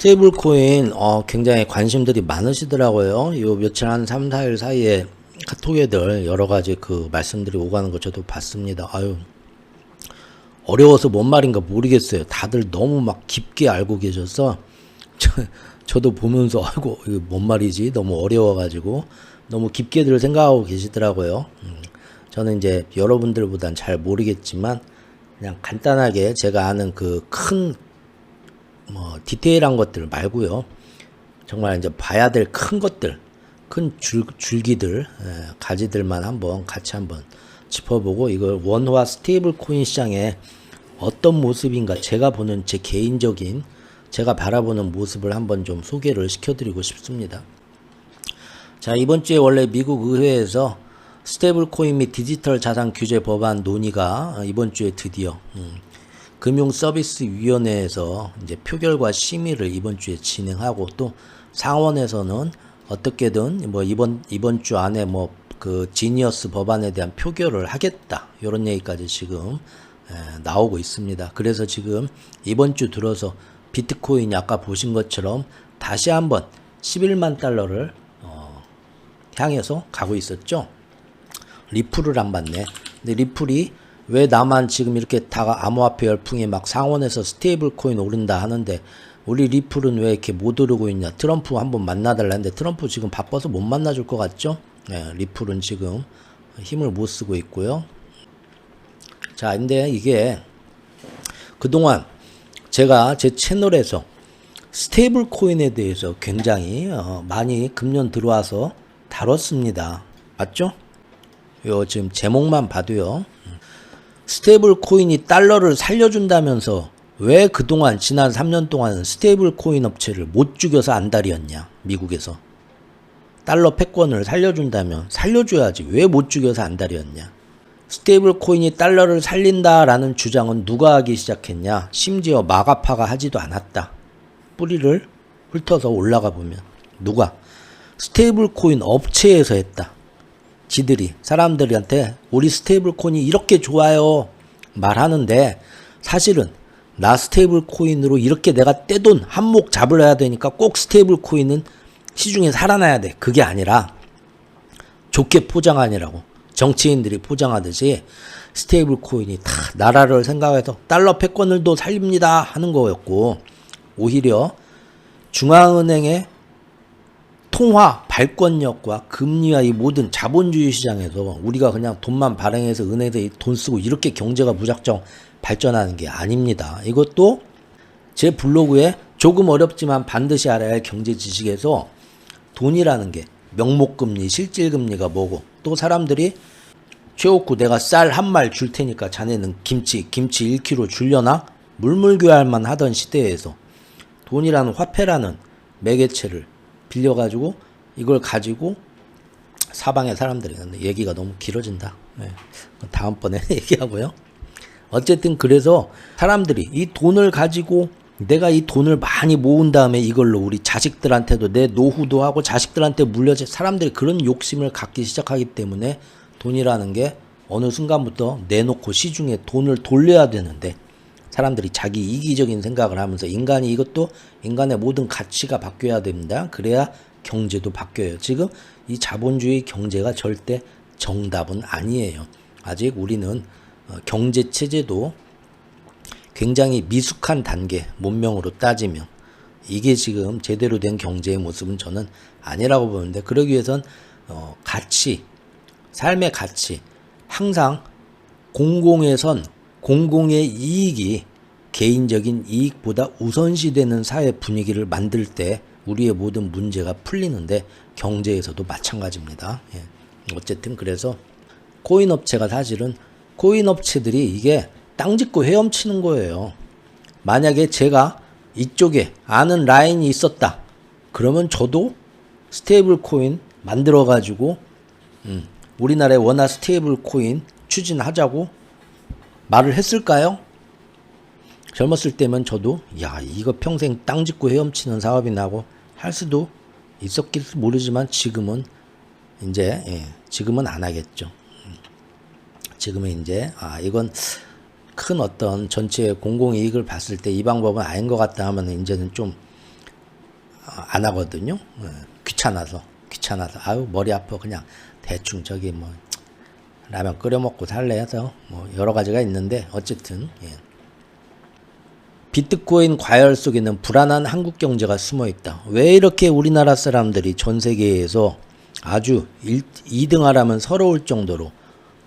스테이블 코인 굉장히 관심들이 많으시더라고요. 요 며칠 한 3, 4일 사이에 카톡에들 여러 가지 그 말씀들이 오가는 거 저도 봤습니다. 아유, 어려워서 뭔 말인가 모르겠어요. 다들 너무 막 깊게 알고 계셔서 저도 보면서 아이고 이거 뭔 말이지? 너무 어려워가지고 너무 깊게들 생각하고 계시더라고요. 저는 이제 여러분들보단 잘 모르겠지만 그냥 간단하게 제가 아는 그 큰 디테일한 것들 말고요. 정말 이제 봐야 될 큰 것들, 큰 줄기들, 가지들만 같이 한번 짚어보고 이걸 원화 스테이블 코인 시장에 어떤 모습인가 제가 보는 제 개인적인 제가 바라보는 모습을 한번 좀 소개를 시켜드리고 싶습니다. 자, 이번 주에 원래 미국 의회에서 스테이블 코인 및 디지털 자산 규제 법안 논의가 이번 주에 드디어 금융서비스위원회에서 이제 표결과 심의를 이번 주에 진행하고 또 상원에서는 어떻게든 이번 주 안에 그 지니어스 법안에 대한 표결을 하겠다 이런 얘기까지 지금 나오고 있습니다. 그래서 지금 이번 주 들어서 비트코인이 아까 보신 것처럼 다시 한번 11만 달러를 향해서 가고 있었죠. 리플을 안 받네. 근데 리플이 왜 나만 지금 이렇게 다 암호화폐 열풍에 막 상원에서 스테이블 코인 오른다 하는데 우리 리플은 왜 이렇게 못 오르고 있냐. 트럼프 한번 만나달라는데 트럼프 지금 바빠서 못 만나줄 것 같죠. 리플은 지금 힘을 못 쓰고 있고요. 자, 근데 이게 그동안 제가 제 채널에서 스테이블 코인에 대해서 굉장히 많이 금년 들어와서 다뤘습니다. 맞죠? 요 지금 제목만 봐도요. 스테이블 코인이 달러를 살려준다면서 왜 그동안 지난 3년 동안 스테이블 코인 업체를 못 죽여서 안달이었냐. 미국에서 달러 패권을 살려준다면 살려줘야지 왜 못 죽여서 안달이었냐. 스테이블 코인이 달러를 살린다라는 주장은 누가 하기 시작했냐. 심지어 마가파가 하지도 않았다. 뿌리를 훑어서 올라가 보면 누가 스테이블 코인 업체에서 했다. 지들이 사람들한테 우리 스테이블 코인이 이렇게 좋아요 말하는데 사실은 나 스테이블 코인으로 이렇게 내가 떼돈 한몫 잡으려야 되니까 꼭 스테이블 코인은 시중에 살아나야 돼. 그게 아니라 좋게 포장하느라고 정치인들이 포장하듯이 스테이블 코인이 다 나라를 생각해서 달러 패권을도 살립니다 하는 거였고 오히려 중앙은행의 통화 발권력과 금리와 이 모든 자본주의 시장에서 우리가 그냥 돈만 발행해서 은행에서 돈 쓰고 이렇게 경제가 무작정 발전하는 게 아닙니다. 이것도 제 블로그에 조금 어렵지만 반드시 알아야 할 경제 지식에서 돈이라는 게 명목금리, 실질금리가 뭐고 또 사람들이 최옥구 내가 쌀 한 말 줄 테니까 자네는 김치 1kg 줄려나? 물물교환만 하던 시대에서 돈이라는 화폐라는 매개체를 빌려가지고 이걸 가지고 사방의 사람들이 얘기가 너무 길어진다. 다음번에 얘기하고요. 어쨌든 그래서 사람들이 이 돈을 가지고 내가 이 돈을 많이 모은 다음에 이걸로 우리 자식들한테도 내 노후도 하고 자식들한테 물려줄 사람들이 그런 욕심을 갖기 시작하기 때문에 돈이라는 게 어느 순간부터 내놓고 시중에 돈을 돌려야 되는데 사람들이 자기 이기적인 생각을 하면서 인간이 이것도 인간의 모든 가치가 바뀌어야 됩니다. 그래야 경제도 바뀌어요. 지금 이 자본주의 경제가 절대 정답은 아니에요. 아직 우리는 경제 체제도 굉장히 미숙한 단계, 문명으로 따지면 이게 지금 제대로 된 경제의 모습은 저는 아니라고 보는데 그러기 위해선 가치, 삶의 가치, 항상 공공의 선, 공공의 이익이 개인적인 이익보다 우선시되는 사회 분위기를 만들 때 우리의 모든 문제가 풀리는데 경제에서도 마찬가지입니다. 어쨌든 그래서 코인 업체가 사실은 코인 업체들이 이게 땅 짚고 헤엄치는 거예요. 만약에 제가 이쪽에 아는 라인이 있었다. 그러면 저도 스테이블 코인 만들어 가지고 우리나라의 원화 스테이블 코인 추진하자고 말을 했을까요? 젊었을 때면 저도 야 이거 평생 땅 짚고 헤엄치는 사업이나 하고 할 수도 있었길지 모르지만 지금은 이제 지금은 안 하겠죠. 지금은 이제 이건 큰 어떤 전체 공공이익을 봤을 때 이 방법은 아닌 것 같다 하면 이제는 좀 안 하거든요. 귀찮아서 아유 머리 아파 그냥 대충 저기 뭐 라면 끓여 먹고 살래 해서 뭐 여러 가지가 있는데 어쨌든 예. 비트코인 과열 속에는 불안한 한국 경제가 숨어 있다. 왜 이렇게 우리나라 사람들이 전 세계에서 아주 2등하라면 서러울 정도로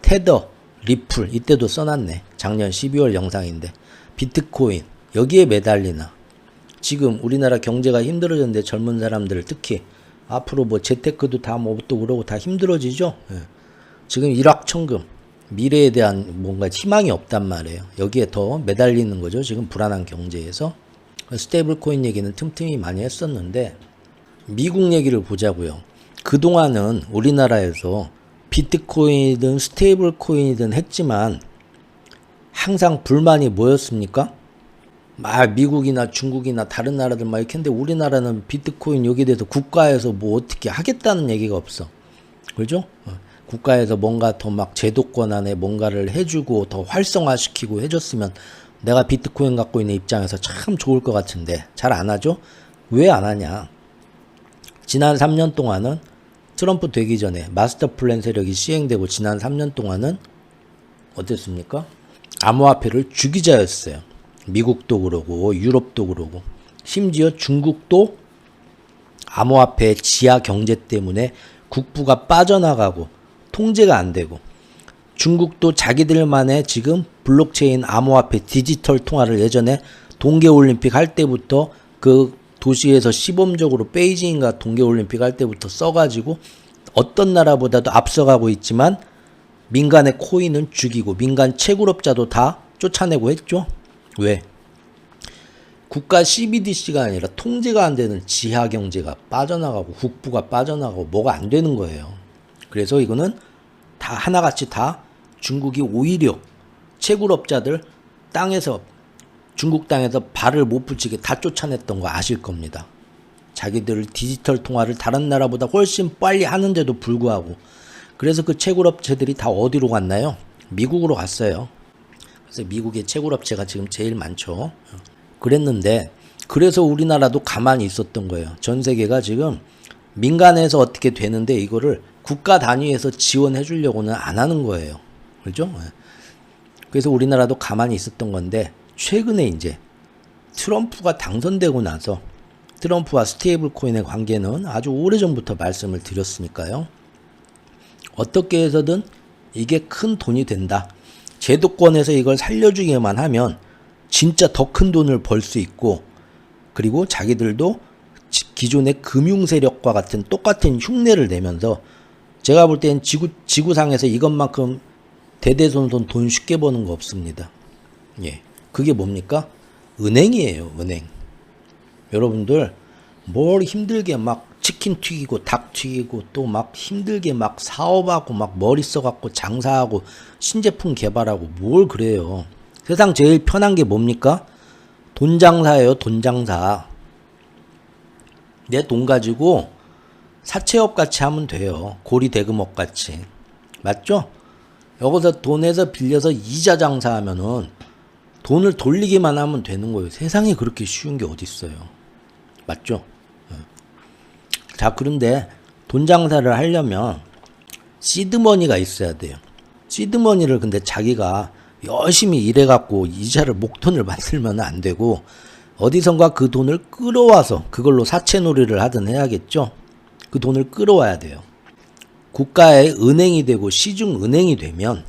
테더, 리플 이때도 써놨네. 작년 12월 영상인데 비트코인 여기에 매달리나. 지금 우리나라 경제가 힘들어졌는데 젊은 사람들 특히 앞으로 뭐 재테크도 다 뭐 또 그러고 다 힘들어지죠. 예. 지금 일확천금 미래에 대한 뭔가 희망이 없단 말이에요. 여기에 더 매달리는 거죠. 지금 불안한 경제에서. 스테이블 코인 얘기는 틈틈이 많이 했었는데 미국 얘기를 보자고요. 그동안은 우리나라에서 비트코인이든 스테이블 코인이든 했지만 항상 불만이 뭐였습니까? 미국이나 중국이나 다른 나라들 막 이렇게 했는데 우리나라는 비트코인 여기에 대해서 국가에서 뭐 어떻게 하겠다는 얘기가 없어. 그죠? 국가에서 뭔가 더 막 제도권 안에 뭔가를 해주고 더 활성화시키고 해줬으면 내가 비트코인 갖고 있는 입장에서 참 좋을 것 같은데 잘 안 하죠? 왜 안 하냐? 지난 3년 동안은 트럼프 되기 전에 마스터 플랜 세력이 시행되고 지난 3년 동안은 어땠습니까? 암호화폐를 죽이자였어요. 미국도 그러고 유럽도 그러고 심지어 중국도 암호화폐 지하 경제 때문에 국부가 빠져나가고 통제가 안 되고 중국도 자기들만의 지금 블록체인 암호화폐 디지털 통화를 예전에 동계올림픽 할 때부터 그 도시에서 시범적으로 베이징인가 동계올림픽 할 때부터 써가지고 어떤 나라보다도 앞서가고 있지만 민간의 코인은 죽이고 민간 채굴업자도 다 쫓아내고 했죠. 왜? 국가 CBDC가 아니라 통제가 안 되는 지하 경제가 빠져나가고 국부가 빠져나가고 뭐가 안 되는 거예요. 그래서 이거는 다 하나같이 다 중국이 오히려 채굴업자들 땅에서 중국 땅에서 발을 못 붙이게 다 쫓아냈던 거 아실 겁니다. 자기들 디지털 통화를 다른 나라보다 훨씬 빨리 하는데도 불구하고 그래서 그 채굴업체들이 다 어디로 갔나요? 미국으로 갔어요. 그래서 미국의 채굴업체가 지금 제일 많죠. 그랬는데 그래서 우리나라도 가만히 있었던 거예요. 전 세계가 지금 민간에서 어떻게 되는데 이거를 국가 단위에서 지원해 주려고는 안 하는 거예요. 그렇죠? 그래서 우리나라도 가만히 있었던 건데 최근에 이제 트럼프가 당선되고 나서 트럼프와 스테이블 코인의 관계는 아주 오래전부터 말씀을 드렸으니까요. 어떻게 해서든 이게 큰 돈이 된다. 제도권에서 이걸 살려주기만 하면 진짜 더 큰 돈을 벌 수 있고 그리고 자기들도 기존의 금융 세력과 같은 똑같은 흉내를 내면서 제가 볼 때는 지구상에서 이것만큼 대대손손 돈 쉽게 버는 거 없습니다. 예. 그게 뭡니까? 은행이에요, 은행. 여러분들, 뭘 힘들게 막 치킨 튀기고 닭 튀기고 또 막 힘들게 막 사업하고 막 머리 써갖고 장사하고 신제품 개발하고 뭘 그래요. 세상 제일 편한 게 뭡니까? 돈 장사예요, 돈 장사. 내 돈 가지고 사채업 같이 하면 돼요. 고리대금업 같이. 맞죠? 여기서 돈에서 빌려서 이자 장사하면은 돈을 돌리기만 하면 되는 거예요. 세상에 그렇게 쉬운 게 어딨어요. 맞죠? 자, 그런데 돈 장사를 하려면 시드머니가 있어야 돼요. 시드머니를 근데 자기가 열심히 일해갖고 이자를 목돈을 만들면 안 되고 어디선가 그 돈을 끌어와서 그걸로 사채놀이를 하든 해야겠죠. 그 돈을 끌어와야 돼요. 국가의 은행이 되고 시중은행이 되면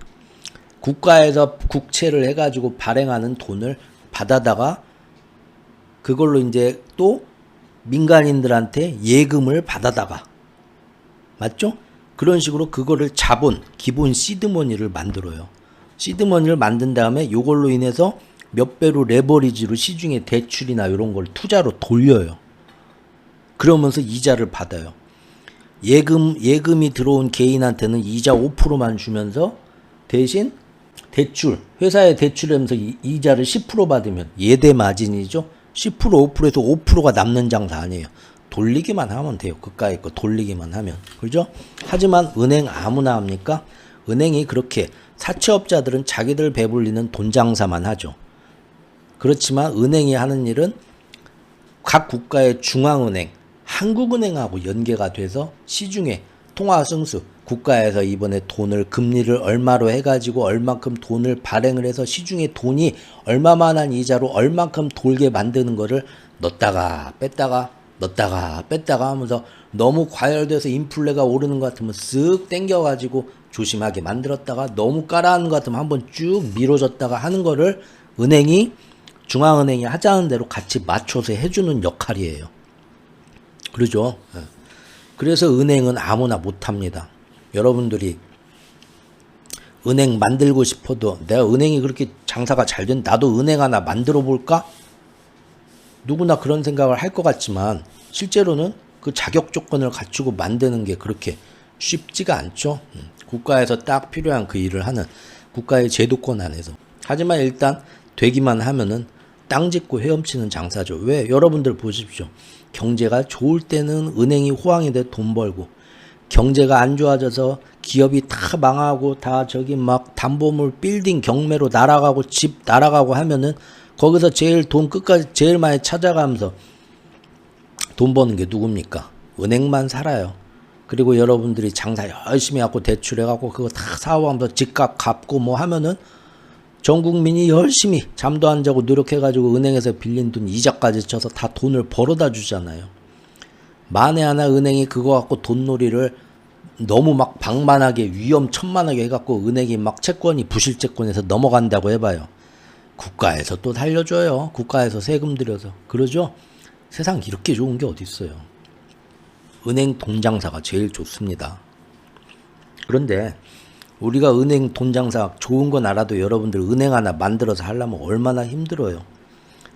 국가에서 국채를 해가지고 발행하는 돈을 받아다가 그걸로 이제 또 민간인들한테 예금을 받아다가 맞죠? 그런 식으로 그거를 자본, 기본 시드머니를 만들어요. 시드머니를 만든 다음에 요걸로 인해서 몇 배로 레버리지로 시중에 대출이나 이런 걸 투자로 돌려요. 그러면서 이자를 받아요. 예금이 들어온 개인한테는 이자 5%만 주면서 대신 대출, 회사에 대출하면서 이자를 10% 받으면 예대 마진이죠. 10% 5%에서 5%가 남는 장사 아니에요. 돌리기만 하면 돼요. 그까이 거 돌리기만 하면. 그죠? 하지만 은행 아무나 합니까? 은행이 그렇게 사채업자들은 자기들 배불리는 돈 장사만 하죠. 그렇지만 은행이 하는 일은 각 국가의 중앙은행, 한국은행하고 연계가 돼서 시중에 통화승수 국가에서 이번에 돈을 금리를 얼마로 해가지고 얼만큼 돈을 발행을 해서 시중에 돈이 얼마만한 이자로 얼만큼 돌게 만드는 거를 넣었다가 뺐다가 넣었다가 뺐다가 하면서 너무 과열돼서 인플레가 오르는 것 같으면 쓱 땡겨가지고 조심하게 만들었다가 너무 까라하는 것 같으면 한번 쭉 밀어줬다가 하는 거를 은행이 중앙은행이 하자는 대로 같이 맞춰서 해주는 역할이에요. 그러죠? 그래서 은행은 아무나 못합니다. 여러분들이 은행 만들고 싶어도 내가 은행이 그렇게 장사가 잘 된 나도 은행 하나 만들어 볼까? 누구나 그런 생각을 할 것 같지만 실제로는 그 자격 조건을 갖추고 만드는 게 그렇게 쉽지가 않죠. 국가에서 딱 필요한 그 일을 하는 국가의 제도권 안에서. 하지만 일단 되기만 하면은 땅 짓고 헤엄치는 장사죠. 왜? 여러분들 보십시오. 경제가 좋을 때는 은행이 호황이 돼 돈 벌고 경제가 안 좋아져서 기업이 다 망하고 다 저기 막 담보물 빌딩 경매로 날아가고 집 날아가고 하면은 거기서 제일 돈 끝까지 제일 많이 찾아가면서 돈 버는 게 누굽니까? 은행만 살아요. 그리고 여러분들이 장사 열심히 하고 대출해갖고 그거 다 사오면서 집값 갚고 뭐 하면은 전 국민이 열심히 잠도 안 자고 노력해가지고 은행에서 빌린 돈 이자까지 쳐서 다 돈을 벌어다 주잖아요. 만에 하나 은행이 그거 갖고 돈놀이를 너무 막 방만하게 위험천만하게 해갖고 은행이 막 채권이 부실채권에서 넘어간다고 해봐요. 국가에서 또 살려줘요. 국가에서 세금 들여서. 그러죠? 세상 이렇게 좋은 게 어디 있어요. 은행 돈장사가 제일 좋습니다. 그런데 우리가 은행 돈장사 좋은 건 알아도 여러분들 은행 하나 만들어서 하려면 얼마나 힘들어요.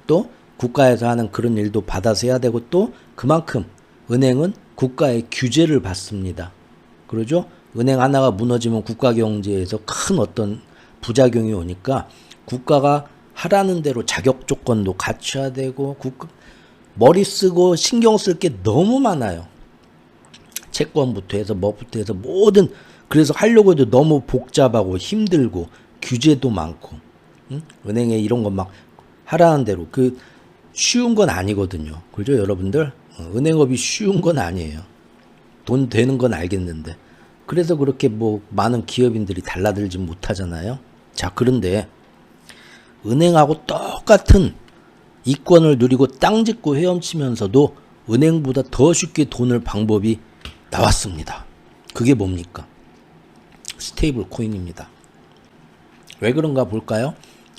또 국가에서 하는 그런 일도 받아서 해야 되고 또 그만큼 은행은 국가의 규제를 받습니다. 그러죠? 은행 하나가 무너지면 국가 경제에서 큰 어떤 부작용이 오니까 국가가 하라는 대로 자격 조건도 갖춰야 되고 머리 쓰고 신경 쓸 게 너무 많아요. 채권부터 해서 뭐부터 해서 모든 그래서 하려고 해도 너무 복잡하고 힘들고 규제도 많고 은행에 이런 거 막 하라는 대로 그 쉬운 건 아니거든요. 그죠 여러분들? 은행업이 쉬운 건 아니에요. 돈 되는 건 알겠는데 그래서 그렇게 뭐 많은 기업인들이 달라들지 못하잖아요. 자 그런데 은행하고 똑같은 이권을 누리고 땅 짓고 헤엄치면서도 은행보다 더 쉽게 돈을 방법이 나왔습니다. 그게 뭡니까? 스테이블 코인입니다. 왜 그런가 볼까요?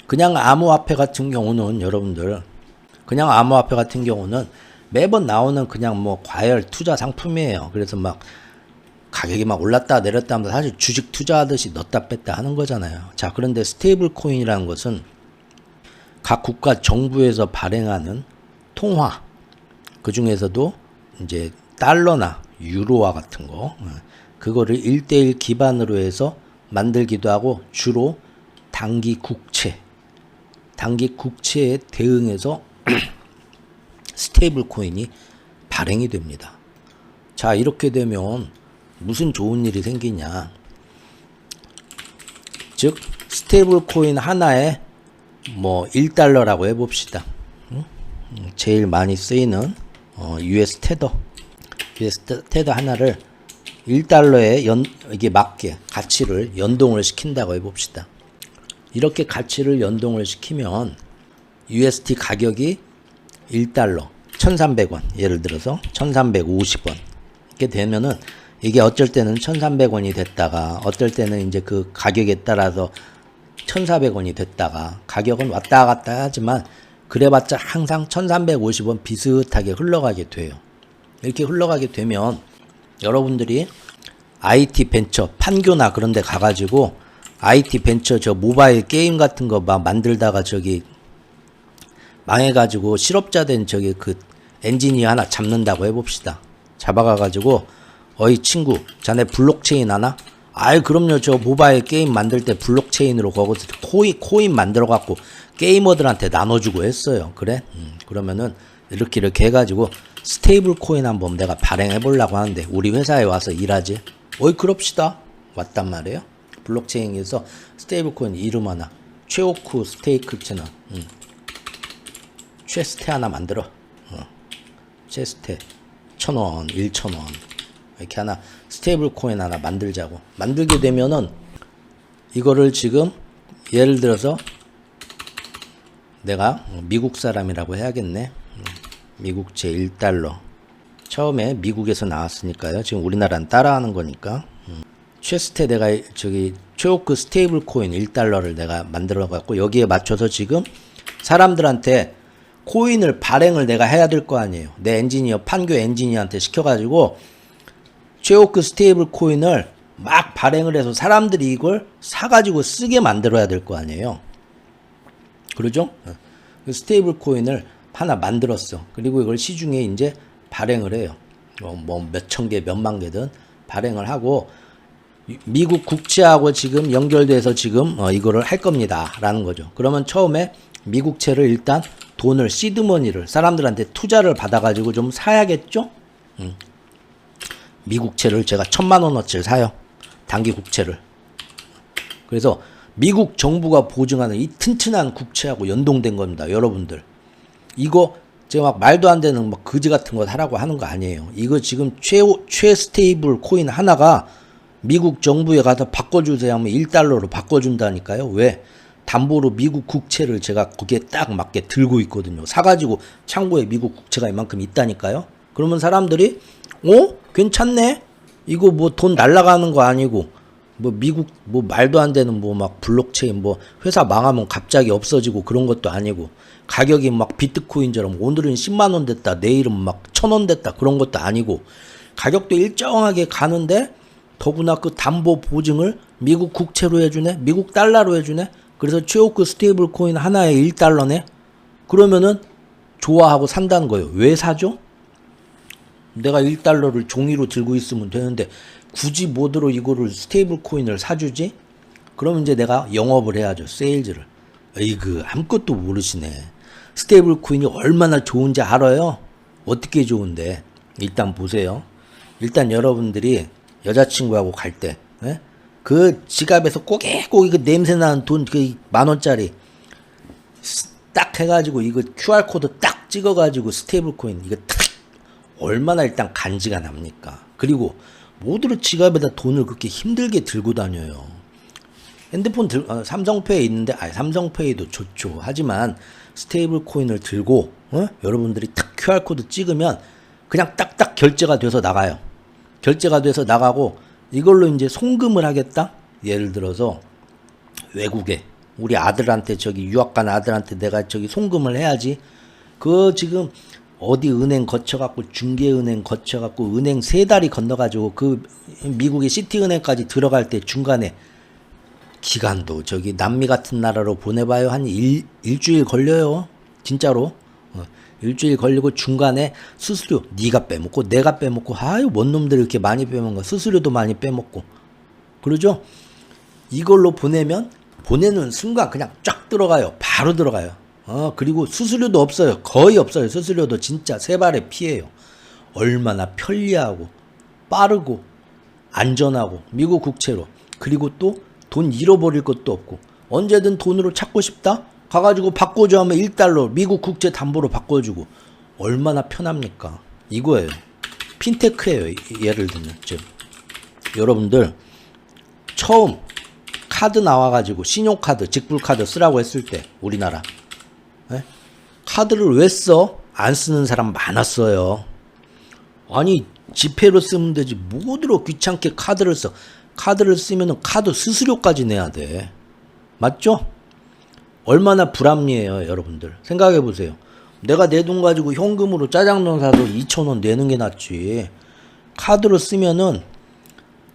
그냥 암호화폐 같은 경우는 여러분들 그냥 암호화폐 같은 경우는 매번 나오는 그냥 뭐 과열 투자 상품이에요. 그래서 막 가격이 막 올랐다 내렸다 하면서 사실 주식 투자하듯이 넣었다 뺐다 하는 거잖아요. 자 그런데 스테이블 코인이라는 것은 각 국가 정부에서 발행하는 통화 그 중에서도 이제 달러나 유로화 같은 거 그거를 1대1 기반으로 해서 만들기도 하고 주로 단기 국채에 대응해서 스테이블 코인이 발행이 됩니다. 자 이렇게 되면 무슨 좋은 일이 생기냐 즉 스테이블 코인 하나에 뭐 1달러라고 해봅시다. 제일 많이 쓰이는 US 테더 하나를 1달러에 이게 맞게 가치를 연동을 시킨다고 해봅시다. 이렇게 가치를 연동을 시키면 UST 가격이 1달러 1300원 예를 들어서 1350원 이렇게 되면은 이게 어쩔 때는 1300원이 됐다가 어떨 때는 이제 그 가격에 따라서 1400원이 됐다가 가격은 왔다 갔다 하지만 그래봤자 항상 1350원 비슷하게 흘러가게 돼요. 이렇게 흘러가게 되면 여러분들이 IT 벤처 판교나 그런 데 가가지고 IT 벤처 저 모바일 게임 같은 거 막 만들다가 저기 망해가지고 실업자 된 저기 그 엔지니어 하나 잡는다고 해봅시다. 잡아가가지고 어이 친구 자네 블록체인 하나? 아이 그럼요 저 모바일 게임 만들 때 블록체인으로 거기서 코인 만들어갖고 게이머들한테 나눠주고 했어요. 그래? 그러면은 이렇게 해가지고 스테이블 코인 한번 내가 발행해보려고 하는데 우리 회사에 와서 일하지? 어이 그럽시다. 왔단 말이에요. 블록체인에서 스테이블 코인 이름 하나 최오쿠 스테이크 채널 최스테 하나 만들어. 최스테 4,000원, 1,000원 이렇게 하나 스테이블 코인 하나 만들자고. 만들게 되면은 이거를 지금 예를 들어서 내가 미국 사람이라고 해야겠네. 미국제 1달러. 처음에 미국에서 나왔으니까요. 지금 우리나라는 따라하는 거니까. 최스테 내가 저기 최호크 스테이블 코인 1달러를 내가 만들어 갖고 여기에 맞춰서 지금 사람들한테 코인을 발행을 내가 해야 될 거 아니에요. 내 엔지니어, 판교 엔지니어한테 시켜가지고 최호크 스테이블 코인을 막 발행을 해서 사람들이 이걸 사가지고 쓰게 만들어야 될 거 아니에요. 그러죠? 스테이블 코인을 하나 만들었어. 그리고 이걸 시중에 이제 발행을 해요. 뭐 몇천 개, 몇만 개든 발행을 하고 미국 국채하고 지금 연결돼서 지금 이거를 할 겁니다. 라는 거죠. 그러면 처음에 미국채를 일단 돈을 시드머니를 사람들한테 투자를 받아가지고 좀 사야겠죠? 미국채를 제가 1,000만원어치를 사요. 단기 국채를. 그래서 미국 정부가 보증하는 이 튼튼한 국채하고 연동된 겁니다. 여러분들. 이거 제가 막 말도 안 되는 막 거지 같은 거 하라고 하는 거 아니에요. 이거 지금 최스테이블 코인 하나가 미국 정부에 가서 바꿔주세요 하면 1달러로 바꿔준다니까요. 왜? 담보로 미국 국채를 제가 거기에 딱 맞게 들고 있거든요. 사가지고 창고에 미국 국채가 이만큼 있다니까요. 그러면 사람들이 괜찮네? 이거 뭐 돈 날라가는 거 아니고 뭐 미국 뭐 말도 안 되는 뭐 막 블록체인 뭐 회사 망하면 갑자기 없어지고 그런 것도 아니고 가격이 막 비트코인처럼 오늘은 10만원 됐다 내일은 막 1,000원 됐다 그런 것도 아니고 가격도 일정하게 가는데 더구나 그 담보 보증을 미국 국채로 해주네, 미국 달러로 해주네. 그래서 최호크 스테이블 코인 하나에 1달러네. 그러면은 좋아하고 산다는 거예요. 왜 사죠? 내가 1달러를 종이로 들고 있으면 되는데 굳이 뭐더러 이거를 스테이블 코인을 사주지? 그러면 이제 내가 영업을 해야죠. 세일즈를. 에이그 아무것도 모르시네. 스테이블 코인이 얼마나 좋은지 알아요? 어떻게 좋은데? 일단 보세요. 일단 여러분들이 여자친구하고 갈 때, 그 지갑에서 꼬깃꼬깃 그 냄새나는 돈, 그 10,000원짜리 딱 해가지고 이거 QR코드 딱 찍어가지고 스테이블 코인 이거 탁 얼마나 일단 간지가 납니까? 그리고 모두로 지갑에다 돈을 그렇게 힘들게 들고 다녀요. 핸드폰 삼성페이 있는데, 삼성페이도 좋죠. 하지만 스테이블 코인을 들고, 여러분들이 딱 QR코드 찍으면 그냥 딱딱 결제가 돼서 나가요. 결제가 돼서 나가고 이걸로 이제 송금을 하겠다? 예를 들어서 외국에 우리 아들한테 저기 유학 간 아들한테 내가 저기 송금을 해야지. 그 지금 어디 은행 거쳐갖고 중개은행 거쳐갖고 은행 3달이 건너가지고 그 미국의 시티은행까지 들어갈 때 중간에 기간도 저기 남미 같은 나라로 보내봐요. 한 일주일 걸려요. 진짜로. 일주일 걸리고 중간에 수수료 네가 빼먹고 내가 빼먹고 아유 뭔 놈들이 이렇게 많이 빼먹어. 수수료도 많이 빼먹고. 그러죠? 이걸로 보내면 보내는 순간 그냥 쫙 들어가요. 바로 들어가요. 그리고 수수료도 없어요. 거의 없어요. 수수료도 진짜 세 발의 피해요. 얼마나 편리하고 빠르고 안전하고 미국 국채로. 그리고 또 돈 잃어버릴 것도 없고 언제든 돈으로 찾고 싶다? 가가지고 바꿔줘 하면 1달러 미국 국채 담보로 바꿔주고 얼마나 편합니까? 이거예요. 핀테크예요. 예를 들면 여러분들 처음 카드 나와가지고 신용카드, 직불카드 쓰라고 했을 때 우리나라 카드를 왜 써? 안 쓰는 사람 많았어요. 아니 지폐로 쓰면 되지 뭐들어 귀찮게 카드를 써. 카드를 쓰면은 카드 수수료까지 내야 돼. 맞죠? 얼마나 불합리해요, 여러분들. 생각해 보세요. 내가 내 돈 가지고 현금으로 짜장면 사도 2,000원 내는 게 낫지. 카드로 쓰면은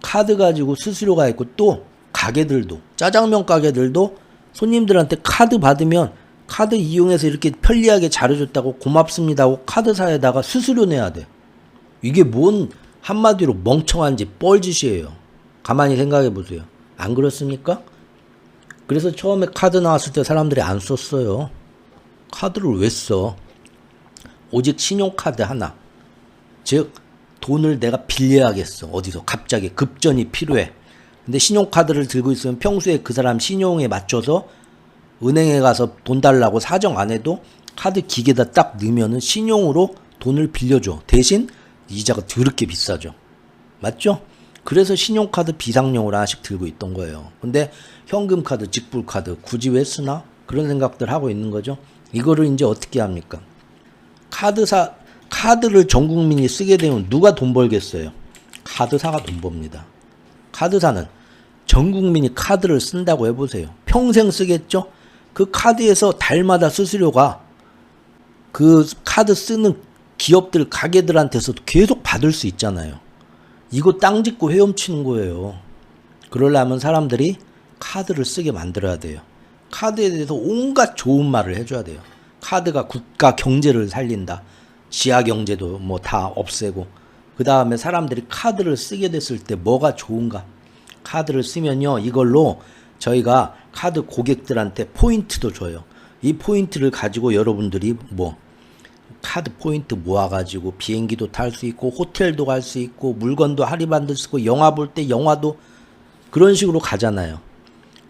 카드 가지고 수수료가 있고 또 가게들도 짜장면 가게들도 손님들한테 카드 받으면 카드 이용해서 이렇게 편리하게 잘해줬다고 고맙습니다 하고 카드사에다가 수수료 내야 돼. 이게 뭔 한마디로 멍청한지 뻘짓이에요. 가만히 생각해 보세요. 안 그렇습니까? 그래서 처음에 카드 나왔을 때 사람들이 안 썼어요. 카드를 왜 써? 오직 신용카드 하나. 즉 돈을 내가 빌려야겠어. 어디서 갑자기 급전이 필요해. 근데 신용카드를 들고 있으면 평소에 그 사람 신용에 맞춰서 은행에 가서 돈 달라고 사정 안 해도 카드 기계에다 딱 넣으면은 신용으로 돈을 빌려줘. 대신 이자가 더럽게 비싸죠. 맞죠? 그래서 신용카드 비상용으로 하나씩 들고 있던 거예요. 근데 현금카드, 직불카드 굳이 왜 쓰나? 그런 생각들 하고 있는 거죠. 이거를 이제 어떻게 합니까? 카드를 전 국민이 쓰게 되면 누가 돈 벌겠어요? 카드사가 돈 법니다. 카드사는 전 국민이 카드를 쓴다고 해보세요. 평생 쓰겠죠? 그 카드에서 달마다 수수료가 그 카드 쓰는 기업들, 가게들한테서도 계속 받을 수 있잖아요. 이거 땅 짓고 헤엄치는 거예요. 그러려면 사람들이 카드를 쓰게 만들어야 돼요. 카드에 대해서 온갖 좋은 말을 해줘야 돼요. 카드가 국가 경제를 살린다. 지하 경제도 뭐 다 없애고. 그 다음에 사람들이 카드를 쓰게 됐을 때 뭐가 좋은가? 카드를 쓰면요, 이걸로 저희가 카드 고객들한테 포인트도 줘요. 이 포인트를 가지고 여러분들이 뭐 카드 포인트 모아가지고 비행기도 탈 수 있고 호텔도 갈 수 있고 물건도 할인받을 수 있고 영화 볼 때 영화도 그런 식으로 가잖아요.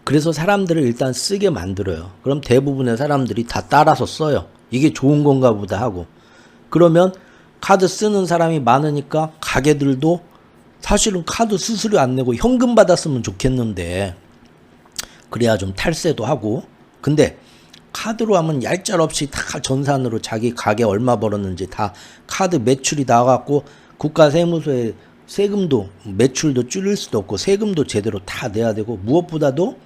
그래서 사람들을 일단 쓰게 만들어요. 그럼 대부분의 사람들이 다 따라서 써요. 이게 좋은 건가 보다 하고. 그러면 카드 쓰는 사람이 많으니까 가게들도 사실은 카드 수수료 안 내고 현금 받았으면 좋겠는데 그래야 좀 탈세도 하고. 근데 카드로 하면 얄짤없이 다 전산으로 자기 가게 얼마 벌었는지 다 카드 매출이 나와갖고 국가세무서에 세금도 매출도 줄일 수도 없고 세금도 제대로 다 내야 되고 무엇보다도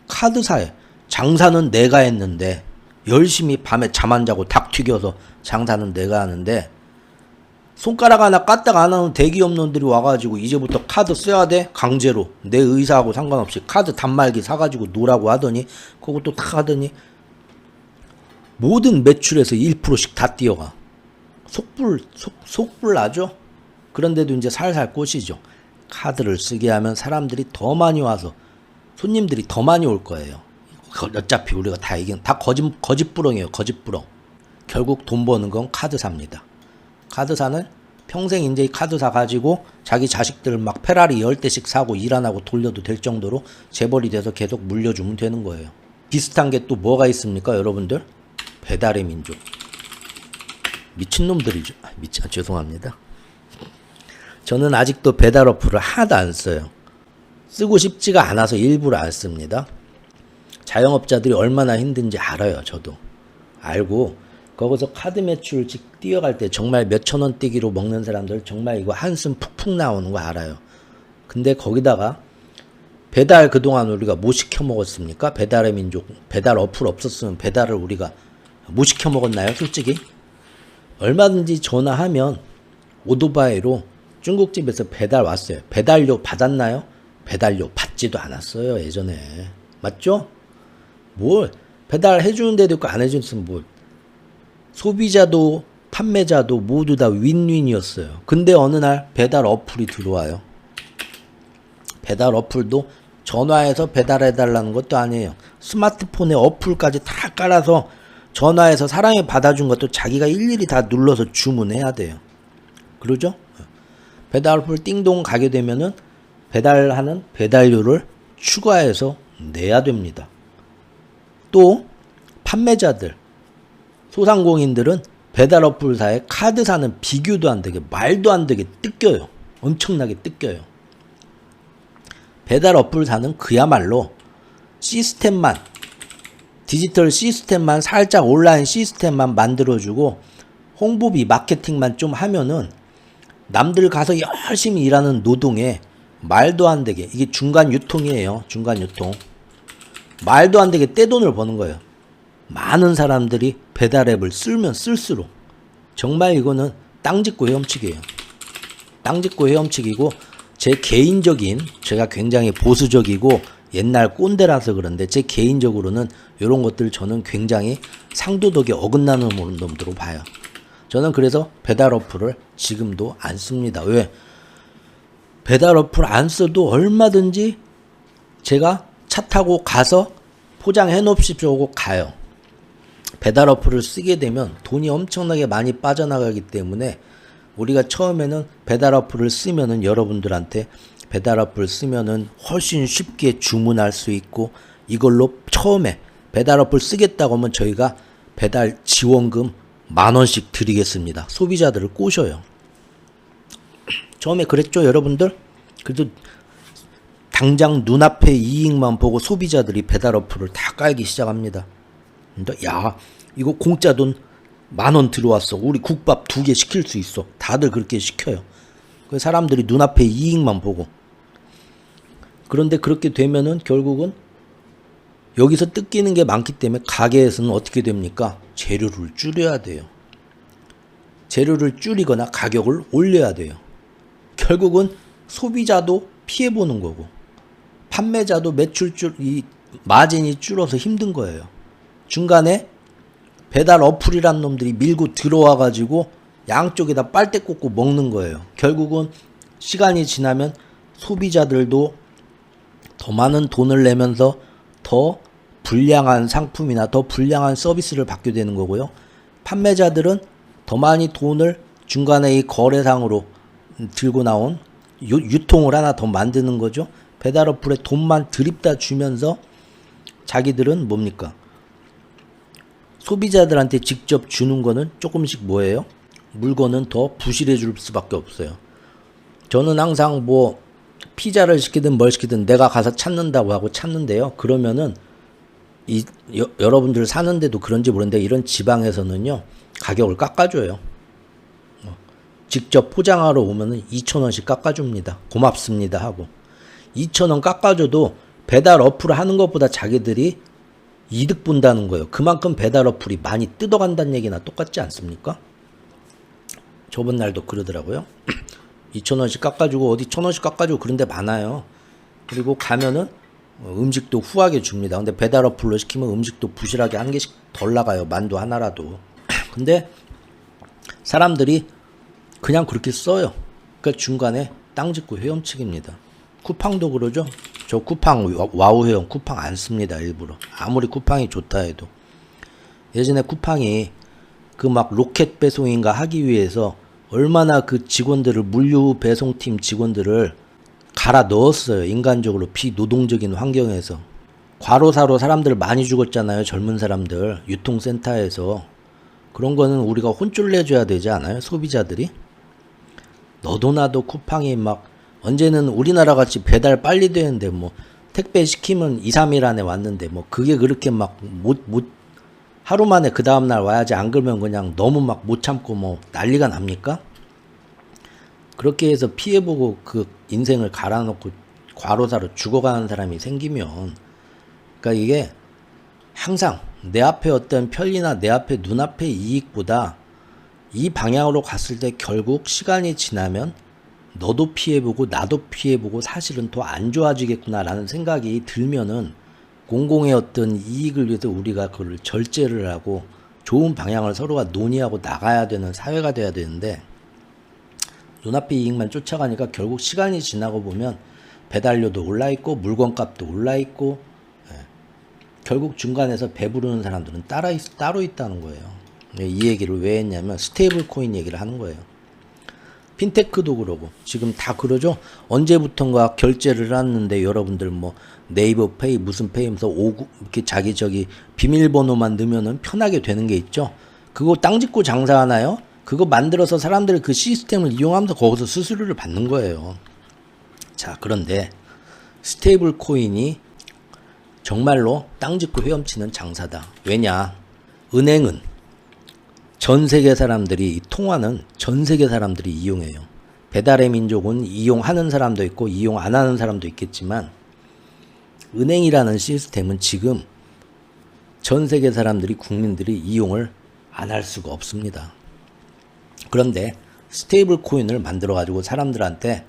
카드사에 장사는 내가 했는데 열심히 밤에 잠 안 자고 닭 튀겨서 장사는 내가 하는데 손가락 하나 까딱 안 하는 대기업 놈들이 와가지고 이제부터 카드 써야 돼? 강제로 내 의사하고 상관없이 카드 단말기 사가지고 놓으라고 하더니 그것도 다 하더니 모든 매출에서 1%씩 다 뛰어가. 속불 나죠? 그런데도 이제 살살 꼬시죠. 카드를 쓰게 하면 사람들이 더 많이 와서 손님들이 더 많이 올 거예요. 어차피 우리가 다 이긴 다 거짓부렁이에요. 거짓부렁. 결국 돈 버는 건 카드사입니다. 카드사는 평생 이제 카드사 가지고 자기 자식들 막 페라리 10대씩 사고 일 안 하고 돌려도 될 정도로 재벌이 돼서 계속 물려주면 되는 거예요. 비슷한 게 또 뭐가 있습니까, 여러분들? 배달의 민족. 미친놈들이죠. 죄송합니다. 저는 아직도 배달 어플을 하나도 안 써요. 쓰고 싶지가 않아서 일부러 안 씁니다. 자영업자들이 얼마나 힘든지 알아요. 저도 알고 거기서 카드 매출 뛰어갈 때 정말 몇천 원 뛰기로 먹는 사람들 정말 이거 한숨 푹푹 나오는 거 알아요. 근데 거기다가 배달 그동안 우리가 뭐 시켜 먹었습니까? 배달의 민족 배달 어플 없었으면 배달을 우리가 뭐 시켜 먹었나요? 솔직히 얼마든지 전화하면 오토바이로 중국집에서 배달 왔어요. 배달료 받았나요? 배달료 받지도 않았어요. 예전에. 맞죠? 뭘 배달 해주는 데도 있고 안 해주는 뭐 소비자도 판매자도 모두 다 윈윈이었어요. 근데 어느 날 배달 어플이 들어와요. 배달 어플도 전화해서 배달해달라는 것도 아니에요. 스마트폰에 어플까지 다 깔아서 전화해서 사람이 받아준 것도 자기가 일일이 다 눌러서 주문해야 돼요. 그러죠? 배달 어플 띵동 가게 되면은 배달하는 배달료를 추가해서 내야 됩니다. 또 판매자들, 소상공인들은 배달 어플사에 카드사는 비교도 안 되게 말도 안 되게 뜯겨요. 엄청나게 뜯겨요. 배달 어플사는 그야말로 시스템만 디지털 시스템만 살짝 온라인 시스템만 만들어주고 홍보비 마케팅만 좀 하면은 남들 가서 열심히 일하는 노동에 말도 안 되게 이게 중간 유통이에요. 중간 유통. 말도 안 되게 떼돈을 버는 거예요. 많은 사람들이 배달 앱을 쓰면 쓸수록 정말 이거는 땅 짚고 헤엄치기예요. 땅 짚고 헤엄치기고 제 개인적인 제가 굉장히 보수적이고 옛날 꼰대라서 그런데 제 개인적으로는 이런 것들 저는 굉장히 상도덕에 어긋나는 놈으로 봐요. 저는 그래서 배달 어플을 지금도 안 씁니다. 왜? 배달 어플 안 써도 얼마든지 제가 차 타고 가서 포장해 놓으십시오 하고 가요. 배달 어플을 쓰게 되면 돈이 엄청나게 많이 빠져나가기 때문에 우리가 처음에는 배달 어플을 쓰면은 여러분들한테 배달 어플 쓰면은 훨씬 쉽게 주문할 수 있고 이걸로 처음에 배달 어플 쓰겠다고 하면 저희가 배달 지원금 10,000원씩 드리겠습니다. 소비자들을 꼬셔요. 처음에 그랬죠, 여러분들? 그래도 당장 눈앞의 이익만 보고 소비자들이 배달 어플을 다 깔기 시작합니다. 근데 야, 이거 공짜 돈 10,000원 들어왔어. 우리 국밥 2개 시킬 수 있어. 다들 그렇게 시켜요. 그 사람들이 눈앞의 이익만 보고. 그런데 그렇게 되면은 결국은 여기서 뜯기는 게 많기 때문에 가게에서는 어떻게 됩니까? 재료를 줄여야 돼요. 재료를 줄이거나 가격을 올려야 돼요. 결국은 소비자도 피해보는 거고 판매자도 이 마진이 줄어서 힘든 거예요. 중간에 배달 어플이란 놈들이 밀고 들어와가지고 양쪽에다 빨대 꽂고 먹는 거예요. 결국은 시간이 지나면 소비자들도 더 많은 돈을 내면서 더 불량한 상품이나 더 불량한 서비스를 받게 되는 거고요. 판매자들은 더 많이 돈을 중간에 이 거래상으로 들고 나온 유통을 하나 더 만드는 거죠. 배달 어플에 돈만 드립다 주면서 자기들은 뭡니까? 소비자들한테 직접 주는 거는 조금씩 뭐예요? 물건은 더 부실해 줄 수밖에 없어요. 저는 항상 뭐 피자를 시키든 뭘 시키든 내가 가서 찾는다고 하고 찾는데요. 그러면은 여러분들 사는데도 그런지 모르는데 이런 지방에서는요. 가격을 깎아줘요. 직접 포장하러 오면은 2,000원씩 깎아줍니다. 고맙습니다 하고. 2,000원 깎아줘도 배달 어플 하는 것보다 자기들이 이득 본다는 거예요. 그만큼 배달 어플이 많이 뜯어간다는 얘기나 똑같지 않습니까? 저번 날도 그러더라고요. 2,000원씩 깎아주고 어디 1,000원씩 깎아주고 그런 데 많아요. 그리고 가면은 음식도 후하게 줍니다. 근데 배달 어플로 시키면 음식도 부실하게 한 개씩 덜 나가요. 만두 하나라도. 근데 사람들이 그냥 그렇게 써요. 그러니까 중간에 땅 짚고 헤엄치기입니다. 쿠팡도 그러죠. 저 쿠팡 와우 회원 쿠팡 안 씁니다. 일부러. 아무리 쿠팡이 좋다 해도. 예전에 쿠팡이 그 막 로켓 배송인가 하기 위해서 얼마나 그 직원들을 물류 배송팀 직원들을 갈아 넣었어요. 인간적으로 비노동적인 환경에서. 과로사로 사람들 많이 죽었잖아요. 젊은 사람들 유통센터에서. 그런 거는 우리가 혼쭐 내줘야 되지 않아요? 소비자들이. 너도 나도 쿠팡이 막 언제는 우리나라 같이 배달 빨리 되는데 뭐 택배 시키면 2, 3일 안에 왔는데 뭐 그게 그렇게 막 하루 만에 그 다음날 와야지. 안 그러면 그냥 너무 막 못 참고 뭐 난리가 납니까? 그렇게 해서 피해보고 그 인생을 갈아놓고 과로사로 죽어가는 사람이 생기면, 그러니까 이게 항상 내 앞에 어떤 편리나 내 앞에 눈앞의 이익보다 이 방향으로 갔을 때 결국 시간이 지나면 너도 피해보고 나도 피해보고 사실은 더 안 좋아지겠구나라는 생각이 들면은 공공의 어떤 이익을 위해서 우리가 그걸 절제를 하고 좋은 방향을 서로가 논의하고 나가야 되는 사회가 돼야 되는데, 눈앞의 이익만 쫓아가니까 결국 시간이 지나고 보면 배달료도 올라있고 물건값도 올라있고, 결국 중간에서 배부르는 사람들은 따로 있다는 거예요. 이 얘기를 왜 했냐면 스테이블 코인 얘기를 하는 거예요. 핀테크도 그러고 지금 다 그러죠. 언제부턴가 결제를 하는데 여러분들 뭐 네이버 페이 무슨 페이면서 이렇게 자기 비밀번호만 넣으면은 편하게 되는 게 있죠. 그거 땅 짓고 장사하나요? 그거 만들어서 사람들이 그 시스템을 이용하면서 거기서 수수료를 받는 거예요. 자, 그런데 스테이블 코인이 정말로 땅 짓고 헤엄치는 장사다. 왜냐? 은행은 전 세계 사람들이, 통화는 전 세계 사람들이 이용해요. 배달의 민족은 이용하는 사람도 있고 이용 안 하는 사람도 있겠지만, 은행이라는 시스템은 지금 전 세계 사람들이, 국민들이 이용을 안 할 수가 없습니다. 그런데 스테이블 코인을 만들어 가지고 사람들한테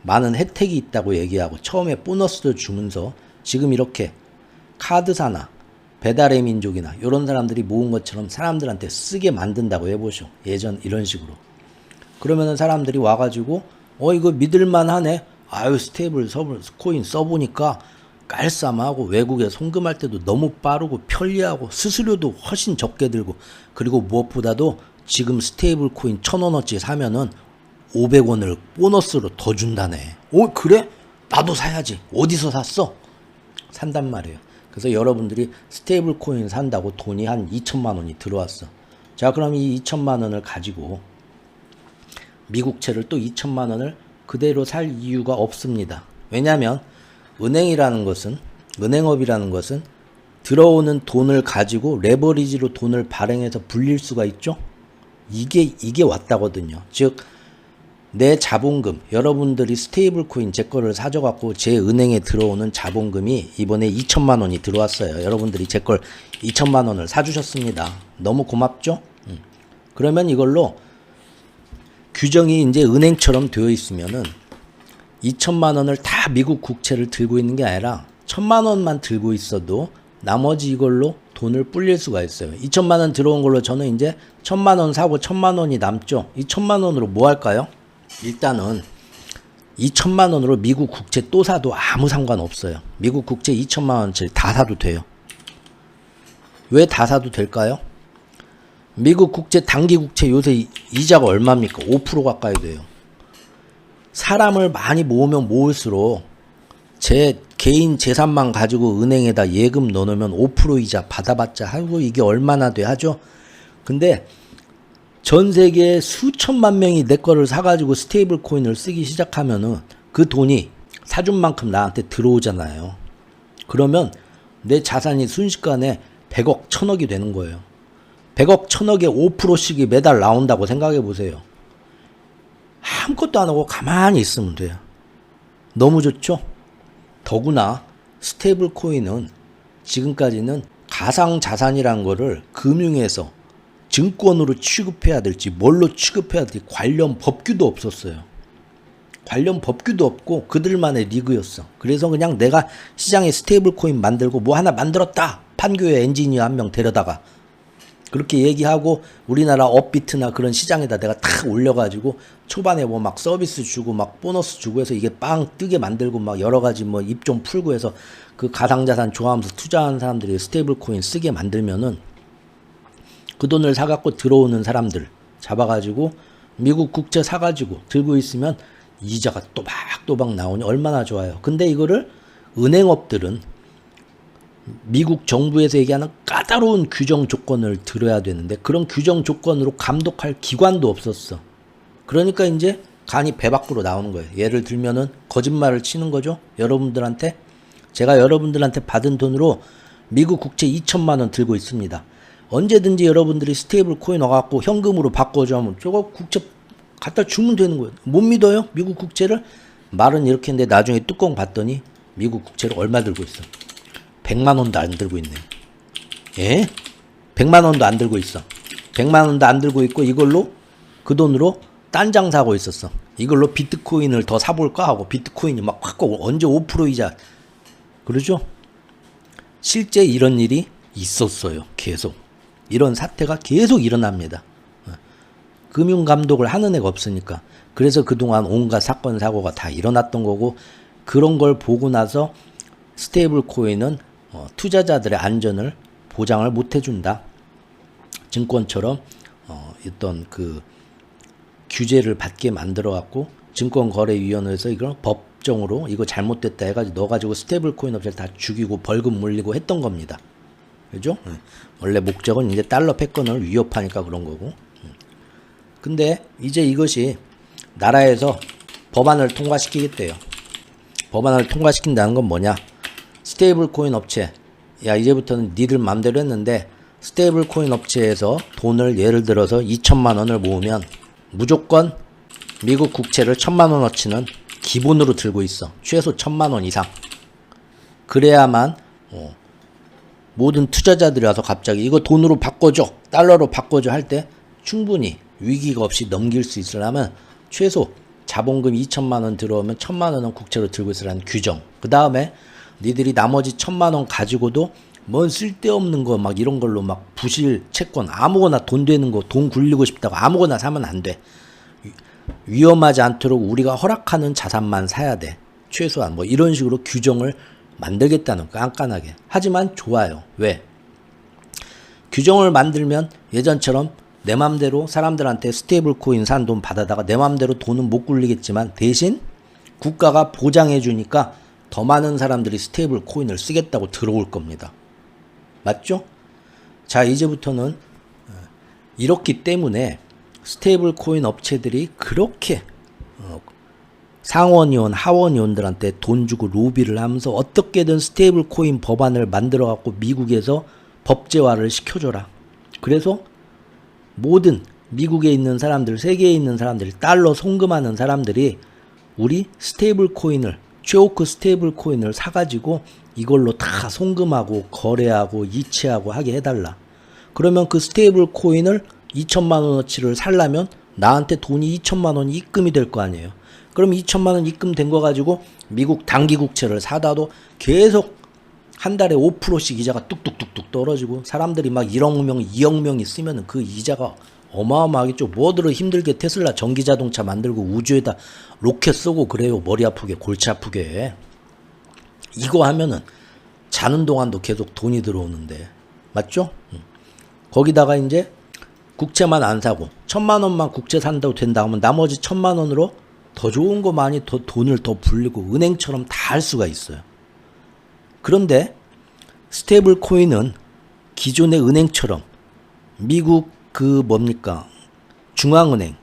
많은 혜택이 있다고 얘기하고 처음에 보너스도 주면서 지금 이렇게 카드사나 배달의 민족이나 이런 사람들이 모은 것처럼 사람들한테 쓰게 만든다고 해보쇼. 예전 이런 식으로. 그러면은 사람들이 와가지고 이거 믿을만하네. 아유, 스테이블 코인 써보니까 깔쌈하고 외국에 송금할 때도 너무 빠르고 편리하고 수수료도 훨씬 적게 들고, 그리고 무엇보다도 지금 스테이블 코인 1,000원어치 사면은 500원을 보너스로 더 준다네. 그래? 나도 사야지. 어디서 샀어? 산단 말이에요. 그래서 여러분들이 스테이블 코인 산다고 돈이 한 2천만 원이 들어왔어. 자, 그럼 이 2천만 원을 가지고 미국채를 또 2천만 원을 그대로 살 이유가 없습니다. 왜냐하면 은행업이라는 것은 들어오는 돈을 가지고 레버리지로 돈을 발행해서 불릴 수가 있죠. 이게 왔다거든요. 즉 내 자본금, 여러분들이 스테이블 코인 제 거를 사줘갖고 제 은행에 들어오는 자본금이 이번에 2천만 원이 들어왔어요. 여러분들이 제 걸 2천만 원을 사주셨습니다. 너무 고맙죠? 그러면 이걸로 규정이 이제 은행처럼 되어 있으면은 2천만 원을 다 미국 국채를 들고 있는 게 아니라 1천만 원만 들고 있어도 나머지 이걸로 돈을 불릴 수가 있어요. 2천만 원 들어온 걸로 저는 이제 1천만 원 사고 1천만 원이 남죠. 이 1천만 원으로 뭐 할까요? 일단은 2천만 원으로 미국 국채 또 사도 아무 상관없어요. 미국 국채 2천만 원짜리 다 사도 돼요. 왜 다 사도 될까요? 미국 국채, 단기 국채 요새 이자가 얼마입니까? 5% 가까이 돼요. 사람을 많이 모으면 모을수록 제 개인 재산만 가지고 은행에다 예금 넣어놓으면 5% 이자 받아봤자 하고 이게 얼마나 돼 하죠? 근데 전 세계 수천만 명이 내 거를 사가지고 스테이블 코인을 쓰기 시작하면은 그 돈이 사준 만큼 나한테 들어오잖아요. 그러면 내 자산이 순식간에 100억, 1000억이 되는 거예요. 100억, 1000억에 5%씩이 매달 나온다고 생각해 보세요. 아무것도 안 하고 가만히 있으면 돼요. 너무 좋죠? 더구나 스테이블 코인은 지금까지는 가상자산이라는 거를 금융에서 증권으로 취급해야 될지 뭘로 취급해야 될지 관련 법규도 없었어요. 관련 법규도 없고 그들만의 리그였어. 그래서 그냥 내가 시장에 스테이블 코인 만들고 뭐 하나 만들었다. 판교에 엔지니어 한 명 데려다가 그렇게 얘기하고 우리나라 업비트나 그런 시장에다 내가 탁 올려가지고 초반에 뭐 막 서비스 주고 막 보너스 주고 해서 이게 빵 뜨게 만들고 막 여러 가지 뭐 입 좀 풀고 해서 그 가상자산 좋아하면서 투자하는 사람들이 스테이블 코인 쓰게 만들면은 그 돈을 사갖고 들어오는 사람들 잡아가지고 미국 국채 사가지고 들고 있으면 이자가 또박또박 나오니 얼마나 좋아요. 근데 이거를 은행업들은 미국 정부에서 얘기하는 까다로운 규정 조건을 들어야 되는데 그런 규정 조건으로 감독할 기관도 없었어. 그러니까 이제 간이 배 밖으로 나오는 거예요. 예를 들면은 거짓말을 치는 거죠. 여러분들한테 제가 여러분들한테 받은 돈으로 미국 국채 2천만 원 들고 있습니다. 언제든지 여러분들이 스테이블 코인 와갖고 현금으로 바꿔줘 하면 저거 국채 갖다 주면 되는 거예요. 못 믿어요? 미국 국채를? 말은 이렇게 했는데 나중에 뚜껑 봤더니 미국 국채를 얼마 들고 있어? 100만 원도 안 들고 있네. 예? 100만 원도 안 들고 있어. 100만 원도 안 들고 있고 이걸로 그 돈으로 딴 장 사고 있었어. 이걸로 비트코인을 더 사볼까 하고 비트코인이 막 확 언제 5% 이자 그러죠? 실제 이런 일이 있었어요. 계속. 이런 사태가 계속 일어납니다. 금융감독을 하는 애가 없으니까. 그래서 그동안 온갖 사건 사고가 다 일어났던 거고 그런 걸 보고 나서 스테이블 코인은 투자자들의 안전을 보장을 못 해준다. 증권처럼 어떤 그 규제를 받게 만들어 갖고 증권거래위원회에서 이걸 법정으로 이거 잘못됐다 해가지고 넣어가지고 스테이블 코인 업체를 다 죽이고 벌금 물리고 했던 겁니다. 그죠? 원래 목적은 이제 달러 패권을 위협하니까 그런 거고. 근데 이제 이것이 나라에서 법안을 통과시키겠대요. 법안을 통과시킨다는 건 뭐냐? 스테이블 코인 업체, 야 이제부터는 니들 맘대로 했는데 스테이블 코인 업체에서 돈을 예를 들어서 2천만 원을 모으면 무조건 미국 국채를 1,000만 원어치는 기본으로 들고 있어. 최소 1,000만 원 이상. 그래야만 모든 투자자들이 와서 갑자기 이거 돈으로 바꿔줘, 달러로 바꿔줘 할 때 충분히 위기가 없이 넘길 수 있으려면 최소 자본금 2천만 원 들어오면 1,000만 원은 국채로 들고 있으라는 규정. 그 다음에 니들이 나머지 1,000만 원 가지고도 뭔 쓸데없는 거 막 이런 걸로 막 부실 채권 아무거나 돈 되는 거 돈 굴리고 싶다고 아무거나 사면 안 돼. 위험하지 않도록 우리가 허락하는 자산만 사야 돼. 최소한 뭐 이런 식으로 규정을 만들겠다는 거 깐깐하게. 하지만 좋아요. 왜? 규정을 만들면 예전처럼 내 맘대로 사람들한테 스테이블 코인 산 돈 받아다가 내 맘대로 돈은 못 굴리겠지만 대신 국가가 보장해 주니까 더 많은 사람들이 스테이블 코인을 쓰겠다고 들어올 겁니다. 맞죠? 자, 이제부터는 이렇기 때문에 스테이블 코인 업체들이 그렇게 상원의원, 하원의원들한테 돈 주고 로비를 하면서 어떻게든 스테이블 코인 법안을 만들어 갖고 미국에서 법제화를 시켜줘라. 그래서 모든 미국에 있는 사람들, 세계에 있는 사람들이 달러 송금하는 사람들이 우리 스테이블 코인을, 최오크 스테이블 코인을 사가지고 이걸로 다 송금하고 거래하고 이체하고 하게 해달라. 그러면 그 스테이블 코인을 2천만 원어치를 살려면 나한테 돈이 2천만 원이 입금이 될 거 아니에요. 그럼 2천만 원 입금된 거 가지고 미국 단기 국채를 사다도 계속 한 달에 5%씩 이자가 뚝뚝뚝뚝 떨어지고 사람들이 막 1억 명, 2억 명이 쓰면은 그 이자가 어마어마하겠죠. 뭐들어 힘들게 테슬라 전기자동차 만들고 우주에다 로켓 쏘고 그래요. 머리 아프게 골치 아프게. 이거 하면은 자는 동안도 계속 돈이 들어오는데 맞죠? 거기다가 이제 국채만 안 사고 1,000만 원만 국채 산다고 된다 하면 나머지 1,000만 원으로 더 좋은 거 많이 더 돈을 더 불리고 은행처럼 다 할 수가 있어요. 그런데 스테이블 코인은 기존의 은행처럼 미국 그 뭡니까 중앙은행,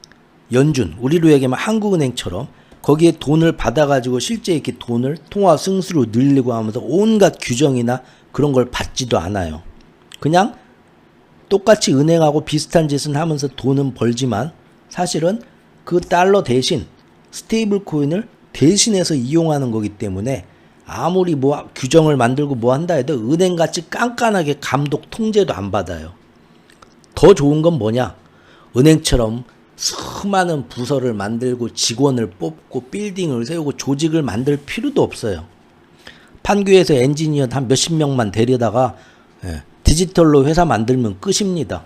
연준, 우리로 얘기하면 한국은행처럼 거기에 돈을 받아가지고 실제 이렇게 돈을 통화 승수로 늘리고 하면서 온갖 규정이나 그런 걸 받지도 않아요. 그냥 똑같이 은행하고 비슷한 짓은 하면서 돈은 벌지만 사실은 그 달러 대신 스테이블 코인을 대신해서 이용하는 거기 때문에 아무리 뭐 규정을 만들고 뭐 한다 해도 은행같이 깐깐하게 감독 통제도 안 받아요. 더 좋은 건 뭐냐? 은행처럼 수많은 부서를 만들고 직원을 뽑고 빌딩을 세우고 조직을 만들 필요도 없어요. 판교에서 엔지니어 한 몇십 명만 데려다가 디지털로 회사 만들면 끝입니다.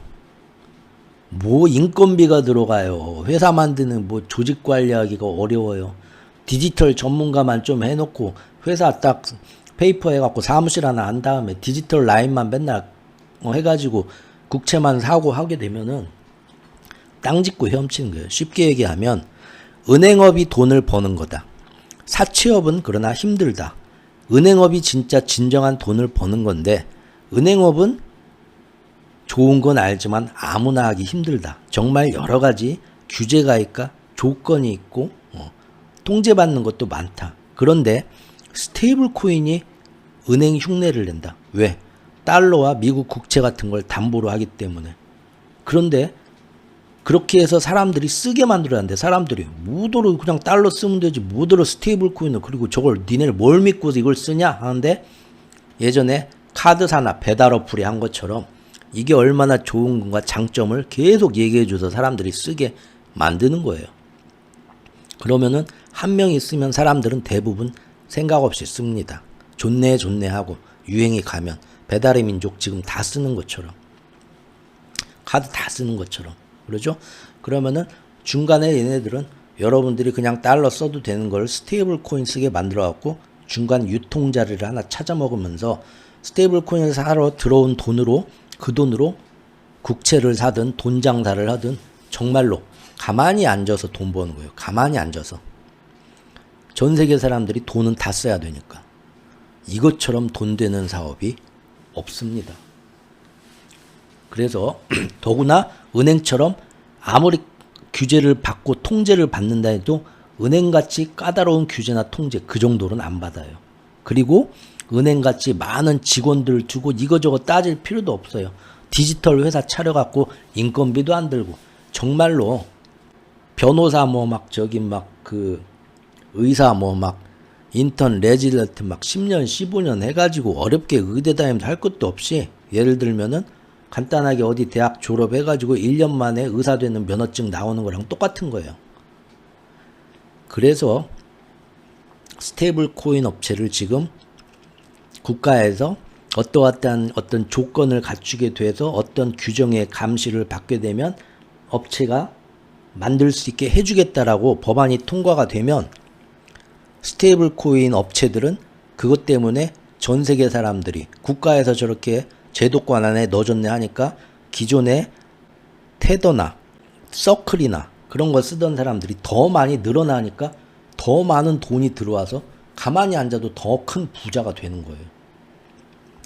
뭐 인건비가 들어가요. 회사 만드는 뭐 조직 관리하기가 어려워요. 디지털 전문가만 좀 해놓고 회사 딱 페이퍼 해갖고 사무실 하나 한 다음에 디지털 라인만 맨날 해가지고 국채만 사고 하게 되면은 땅 짓고 헤엄치는 거예요. 쉽게 얘기하면 은행업이 돈을 버는 거다. 사채업은 그러나 힘들다. 은행업이 진짜 진정한 돈을 버는 건데 은행업은 좋은 건 알지만 아무나 하기 힘들다. 정말 여러 가지 규제가 있까 조건이 있고 통제받는 것도 많다. 그런데 스테이블 코인이 은행 흉내를 낸다. 왜? 달러와 미국 국채 같은 걸 담보로 하기 때문에. 그런데 그렇게 해서 사람들이 쓰게 만들어야 하는데 사람들이 뭐더러 그냥 달러 쓰면 되지 뭐더러 스테이블 코인을 그리고 저걸 니네를 뭘 믿고 이걸 쓰냐 하는데 예전에 카드사나 배달 어플이 한 것처럼 이게 얼마나 좋은 건가 장점을 계속 얘기해줘서 사람들이 쓰게 만드는 거예요. 그러면은 한 명이 쓰면 사람들은 대부분 생각 없이 씁니다. 좋네 좋네 하고 유행이 가면 배달의 민족 지금 다 쓰는 것처럼 카드 다 쓰는 것처럼 그러죠? 그러면은 중간에 얘네들은 여러분들이 그냥 달러 써도 되는 걸 스테이블 코인 쓰게 만들어 갖고 중간 유통자리를 하나 찾아 먹으면서 스테이블 코인을 사러 들어온 돈으로 그 돈으로 국채를 사든 돈 장사를 하든 정말로 가만히 앉아서 돈 버는 거예요. 가만히 앉아서. 전 세계 사람들이 돈은 다 써야 되니까. 이것처럼 돈 되는 사업이 없습니다. 그래서 더구나 은행처럼 아무리 규제를 받고 통제를 받는다 해도 은행같이 까다로운 규제나 통제 그 정도는 안 받아요. 그리고 은행같이 많은 직원들을 두고 이거저거 따질 필요도 없어요. 디지털 회사 차려갖고 인건비도 안 들고 정말로 변호사 뭐 막 저기 막 그 의사 뭐 막 인턴 레지던트 막 10년 15년 해가지고 어렵게 의대 다니면서 할 것도 없이 예를 들면은 간단하게 어디 대학 졸업해가지고 1년 만에 의사 되는 면허증 나오는 거랑 똑같은 거예요. 그래서 스테이블 코인 업체를 지금 국가에서 어떠한 어떤 조건을 갖추게 돼서 어떤 규정의 감시를 받게 되면 업체가 만들 수 있게 해주겠다라고 법안이 통과가 되면 스테이블 코인 업체들은 그것 때문에 전 세계 사람들이 국가에서 저렇게 제도권 안에 넣어줬네 하니까 기존에 테더나 서클이나 그런 거 쓰던 사람들이 더 많이 늘어나니까 더 많은 돈이 들어와서 가만히 앉아도 더 큰 부자가 되는 거예요.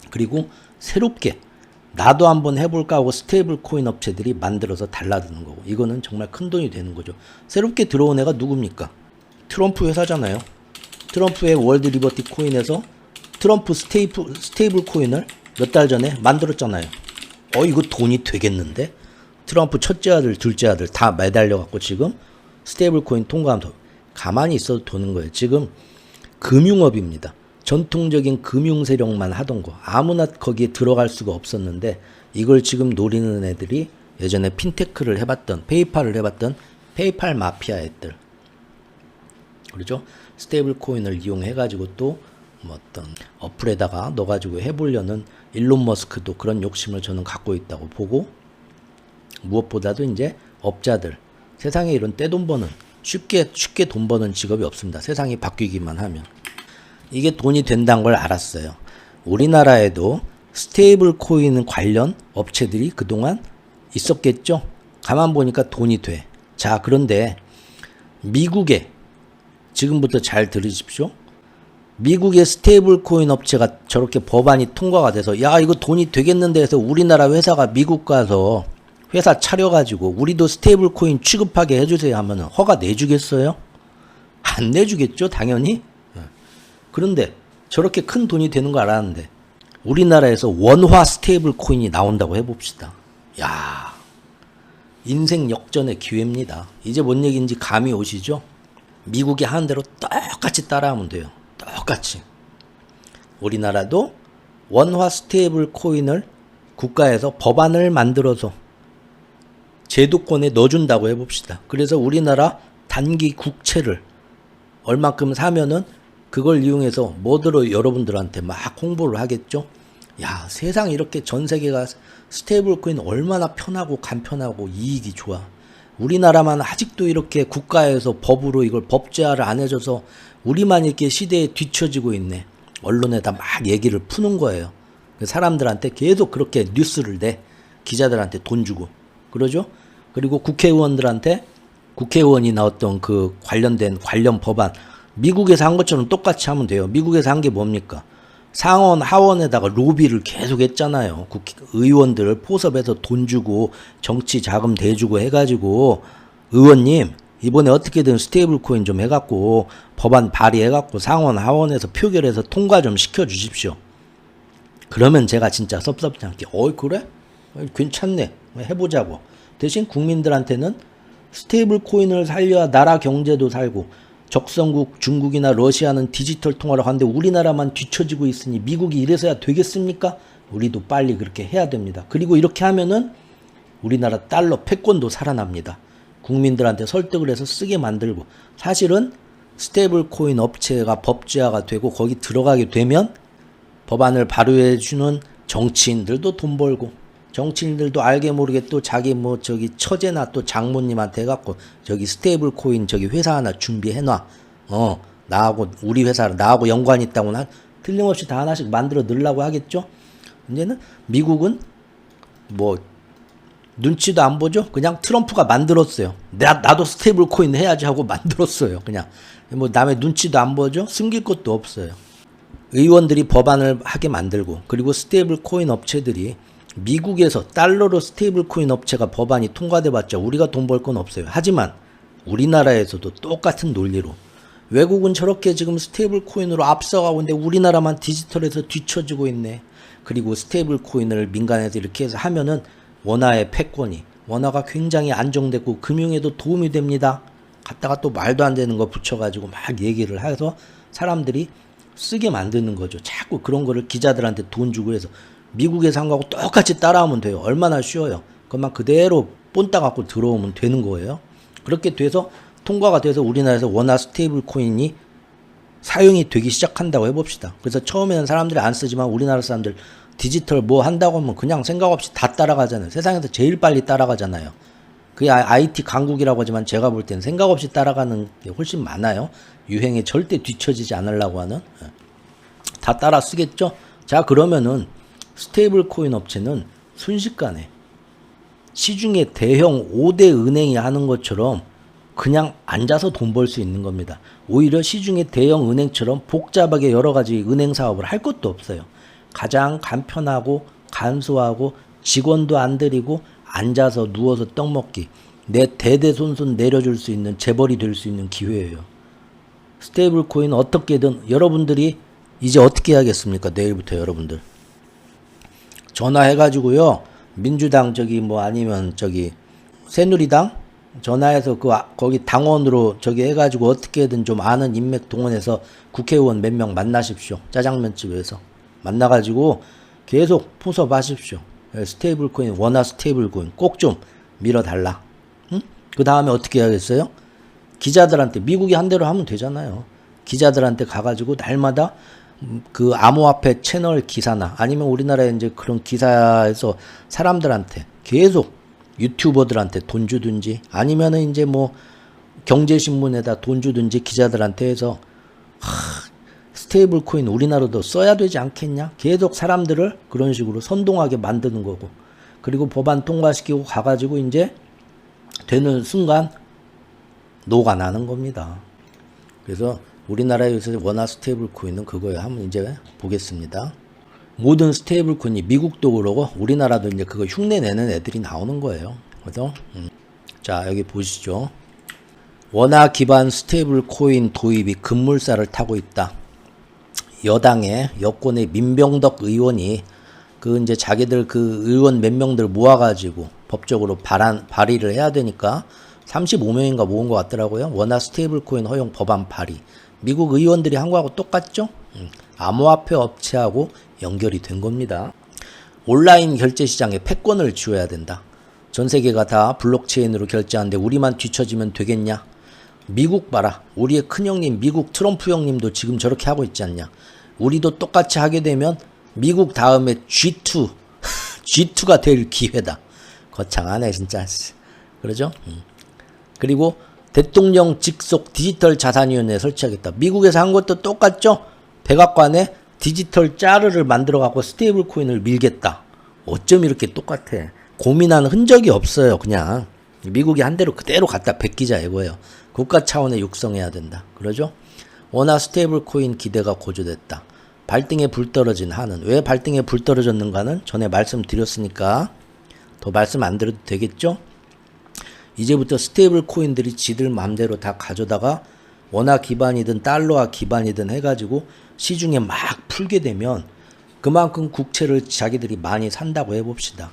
그리고 새롭게 나도 한번 해볼까 하고 스테이블 코인 업체들이 만들어서 달라드는 거고 이거는 정말 큰 돈이 되는 거죠. 새롭게 들어온 애가 누굽니까? 트럼프 회사잖아요. 트럼프의 월드 리버티 코인에서 트럼프 스테이블 코인을 몇 달 전에 만들었잖아요. 이거 돈이 되겠는데? 트럼프 첫째 아들, 둘째 아들 다 매달려갖고 지금 스테이블 코인 통과하면 가만히 있어도 도는 거예요. 지금 금융업입니다. 전통적인 금융 세력만 하던 거. 아무나 거기에 들어갈 수가 없었는데 이걸 지금 노리는 애들이 예전에 핀테크를 해봤던, 페이팔을 해봤던 페이팔 마피아 애들. 그렇죠? 스테이블 코인을 이용해가지고 또 뭐 어떤 어플에다가 넣어가지고 해보려는 일론 머스크도 그런 욕심을 저는 갖고 있다고 보고, 무엇보다도 이제 업자들, 세상에 이런 떼돈 버는, 쉽게 돈 버는 직업이 없습니다. 세상이 바뀌기만 하면. 이게 돈이 된다는 걸 알았어요. 우리나라에도 스테이블 코인 관련 업체들이 그동안 있었겠죠? 가만 보니까 돈이 돼. 자, 그런데 미국에, 지금부터 잘 들으십시오. 미국의 스테이블 코인 업체가 저렇게 법안이 통과가 돼서 야, 이거 돈이 되겠는데 해서 우리나라 회사가 미국 가서 회사 차려가지고 우리도 스테이블 코인 취급하게 해주세요 하면은 허가 내주겠어요? 안 내주겠죠, 당연히. 그런데 저렇게 큰 돈이 되는 거 알았는데 우리나라에서 원화 스테이블 코인이 나온다고 해봅시다. 야, 인생 역전의 기회입니다. 이제 뭔 얘기인지 감이 오시죠? 미국이 하는 대로 똑같이 따라하면 돼요. 똑같이. 우리나라도 원화 스테이블 코인을 국가에서 법안을 만들어서 제도권에 넣어준다고 해봅시다. 그래서 우리나라 단기 국채를 얼마큼 사면은 그걸 이용해서 뭐들어 여러분들한테 막 홍보를 하겠죠. 야, 세상 이렇게 전 세계가 스테이블 코인 얼마나 편하고 간편하고 이익이 좋아. 우리나라만 아직도 이렇게 국가에서 법으로 이걸 법제화를 안 해줘서 우리만 이렇게 시대에 뒤처지고 있네. 언론에다 막 얘기를 푸는 거예요. 사람들한테 계속 그렇게 뉴스를 내. 기자들한테 돈 주고. 그러죠? 그리고 국회의원들한테 국회의원이 나왔던 그 관련 법안 미국에서 한 것처럼 똑같이 하면 돼요. 미국에서 한 게 뭡니까? 상원, 하원에다가 로비를 계속 했잖아요. 의원들을 포섭해서 돈 주고 정치 자금 대주고 해가지고 의원님 이번에 어떻게든 스테이블 코인 좀 해갖고 법안 발의해갖고 상원, 하원에서 표결해서 통과 좀 시켜주십시오. 그러면 제가 진짜 섭섭지 않게 그래? 괜찮네. 해보자고. 대신 국민들한테는 스테이블 코인을 살려야 나라 경제도 살고 적성국 중국이나 러시아는 디지털 통화를 하는데 우리나라만 뒤처지고 있으니 미국이 이래서야 되겠습니까? 우리도 빨리 그렇게 해야 됩니다. 그리고 이렇게 하면은 우리나라 달러 패권도 살아납니다. 국민들한테 설득을 해서 쓰게 만들고, 사실은 스테이블 코인 업체가 법제화가 되고 거기 들어가게 되면 법안을 발의해주는 정치인들도 돈 벌고, 정치인들도 알게 모르게 또 자기 처제나 또 장모님한테 해갖고 저기 스테이블 코인 저기 회사 하나 준비해놔. 나하고 우리 회사를 나하고 연관이 있다고 틀림없이 다 하나씩 만들어 넣으려고 하겠죠. 이제는 미국은 뭐 눈치도 안 보죠. 그냥 트럼프가 만들었어요. 나도 스테이블 코인 해야지 하고 만들었어요. 그냥 뭐 남의 눈치도 안 보죠. 숨길 것도 없어요. 의원들이 법안을 하게 만들고, 그리고 스테이블 코인 업체들이 미국에서 달러로 스테이블 코인 업체가 법안이 통과돼봤자 우리가 돈 벌 건 없어요. 하지만 우리나라에서도 똑같은 논리로 외국은 저렇게 지금 스테이블 코인으로 앞서가고 있는데 우리나라만 디지털에서 뒤처지고 있네. 그리고 스테이블 코인을 민간에서 이렇게 해서 하면은 원화의 패권이, 원화가 굉장히 안정되고 금융에도 도움이 됩니다. 갖다가 또 말도 안 되는 거 붙여가지고 막 얘기를 해서 사람들이 쓰게 만드는 거죠. 자꾸 그런 거를 기자들한테 돈 주고 해서 미국에서 한 거하고 똑같이 따라하면 돼요. 얼마나 쉬워요. 그것만 그대로 본따 갖고 들어오면 되는 거예요. 그렇게 돼서 통과가 돼서 우리나라에서 원화 스테이블 코인이 사용이 되기 시작한다고 해봅시다. 그래서 처음에는 사람들이 안 쓰지만 우리나라 사람들 디지털 뭐 한다고 하면 그냥 생각 없이 다 따라가잖아요. 세상에서 제일 빨리 따라가잖아요. 그게 IT 강국이라고 하지만 제가 볼 때는 생각 없이 따라가는 게 훨씬 많아요. 유행에 절대 뒤처지지 않으려고 하는. 다 따라 쓰겠죠? 자, 그러면은 스테이블 코인 업체는 순식간에 시중에 대형 5대 은행이 하는 것처럼 그냥 앉아서 돈 벌 수 있는 겁니다. 오히려 시중의 대형 은행처럼 복잡하게 여러 가지 은행 사업을 할 것도 없어요. 가장 간편하고 간소하고 직원도 안 들이고 앉아서 누워서 떡 먹기, 내 대대손손 내려줄 수 있는 재벌이 될 수 있는 기회예요. 스테이블 코인 어떻게든 여러분들이 이제 어떻게 해야겠습니까? 내일부터 여러분들 전화해가지고요. 민주당 저기 뭐 아니면 저기 새누리당 전화해서 거기 당원으로 저기 해가지고 어떻게든 좀 아는 인맥 동원해서 국회의원 몇 명 만나십시오. 짜장면집에서 만나가지고 계속 포섭하십시오. 스테이블 코인, 원화 스테이블 코인 꼭 좀 밀어달라. 응? 그 다음에 어떻게 해야겠어요? 기자들한테 미국이 한 대로 하면 되잖아요. 기자들한테 가가지고 날마다 그 암호화폐 채널 기사나 아니면 우리나라에 이제 그런 기사에서 사람들한테 계속 유튜버들한테 돈 주든지 아니면은 이제 뭐 경제신문에다 돈 주든지 기자들한테 해서 스테이블 코인 우리나라도 써야 되지 않겠냐? 계속 사람들을 그런 식으로 선동하게 만드는 거고 그리고 법안 통과시키고 가가지고 이제 되는 순간 노가 나는 겁니다. 그래서 우리나라에서 원화 스테이블 코인은 그거예요. 한번 이제 보겠습니다. 모든 스테이블 코인이 미국도 그러고 우리나라도 이제 그거 흉내 내는 애들이 나오는 거예요. 그래서 자, 여기 보시죠. 원화 기반 스테이블 코인 도입이 급물살을 타고 있다. 여당의 여권의 민병덕 의원이 그 이제 자기들 그 의원 몇 명들 모아가지고 법적으로 발의를 해야 되니까 35명인가 모은 것 같더라고요. 원화 스테이블 코인 허용 법안 발의. 미국 의원들이 한 거하고 똑같죠? 암호화폐 업체하고 연결이 된 겁니다. 온라인 결제 시장에 패권을 쥐어야 된다. 전 세계가 다 블록체인으로 결제하는데 우리만 뒤처지면 되겠냐? 미국 봐라. 우리의 큰형님 미국 트럼프 형님도 지금 저렇게 하고 있지 않냐? 우리도 똑같이 하게 되면 미국 다음에 G2, G2가 될 기회다. 거창하네 진짜. 그러죠? 그리고 대통령 직속 디지털 자산위원회 설치하겠다. 미국에서 한 것도 똑같죠? 백악관에 디지털 짜르를 만들어 갖고 스테이블 코인을 밀겠다. 어쩜 이렇게 똑같아. 고민한 흔적이 없어요. 그냥 미국이 한 대로 그대로 갖다 베끼자 이거예요. 국가 차원의 육성해야 된다. 그러죠? 원화 스테이블 코인 기대가 고조됐다. 발등에 불 떨어진 한은. 왜 발등에 불 떨어졌는가는 전에 말씀드렸으니까 더 말씀 안 드려도 되겠죠? 이제부터 스테이블 코인들이 지들 맘대로 다 가져다가 원화 기반이든 달러화 기반이든 해가지고 시중에 막 풀게 되면 그만큼 국채를 자기들이 많이 산다고 해봅시다.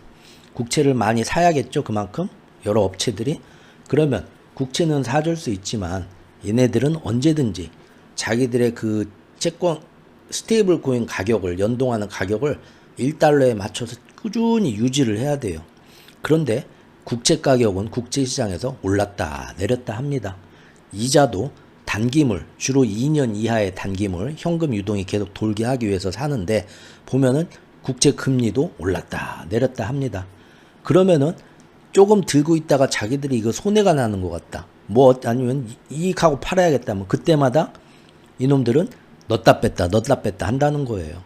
국채를 많이 사야겠죠, 그만큼? 여러 업체들이. 그러면 국채는 사줄 수 있지만 얘네들은 언제든지 자기들의 그 채권 스테이블 코인 가격을 연동하는 가격을 1달러에 맞춰서 꾸준히 유지를 해야 돼요. 그런데 국채 가격은 국제시장에서 올랐다 내렸다 합니다. 이자도 단기물, 주로 2년 이하의 단기물, 현금 유동이 계속 돌게 하기 위해서 사는데 보면은 국채 금리도 올랐다 내렸다 합니다. 그러면은 조금 들고 있다가 자기들이 이거 손해가 나는 것 같다. 뭐 아니면 이익하고 팔아야겠다면 그때마다 이놈들은 넣었다 뺐다 한다는 거예요.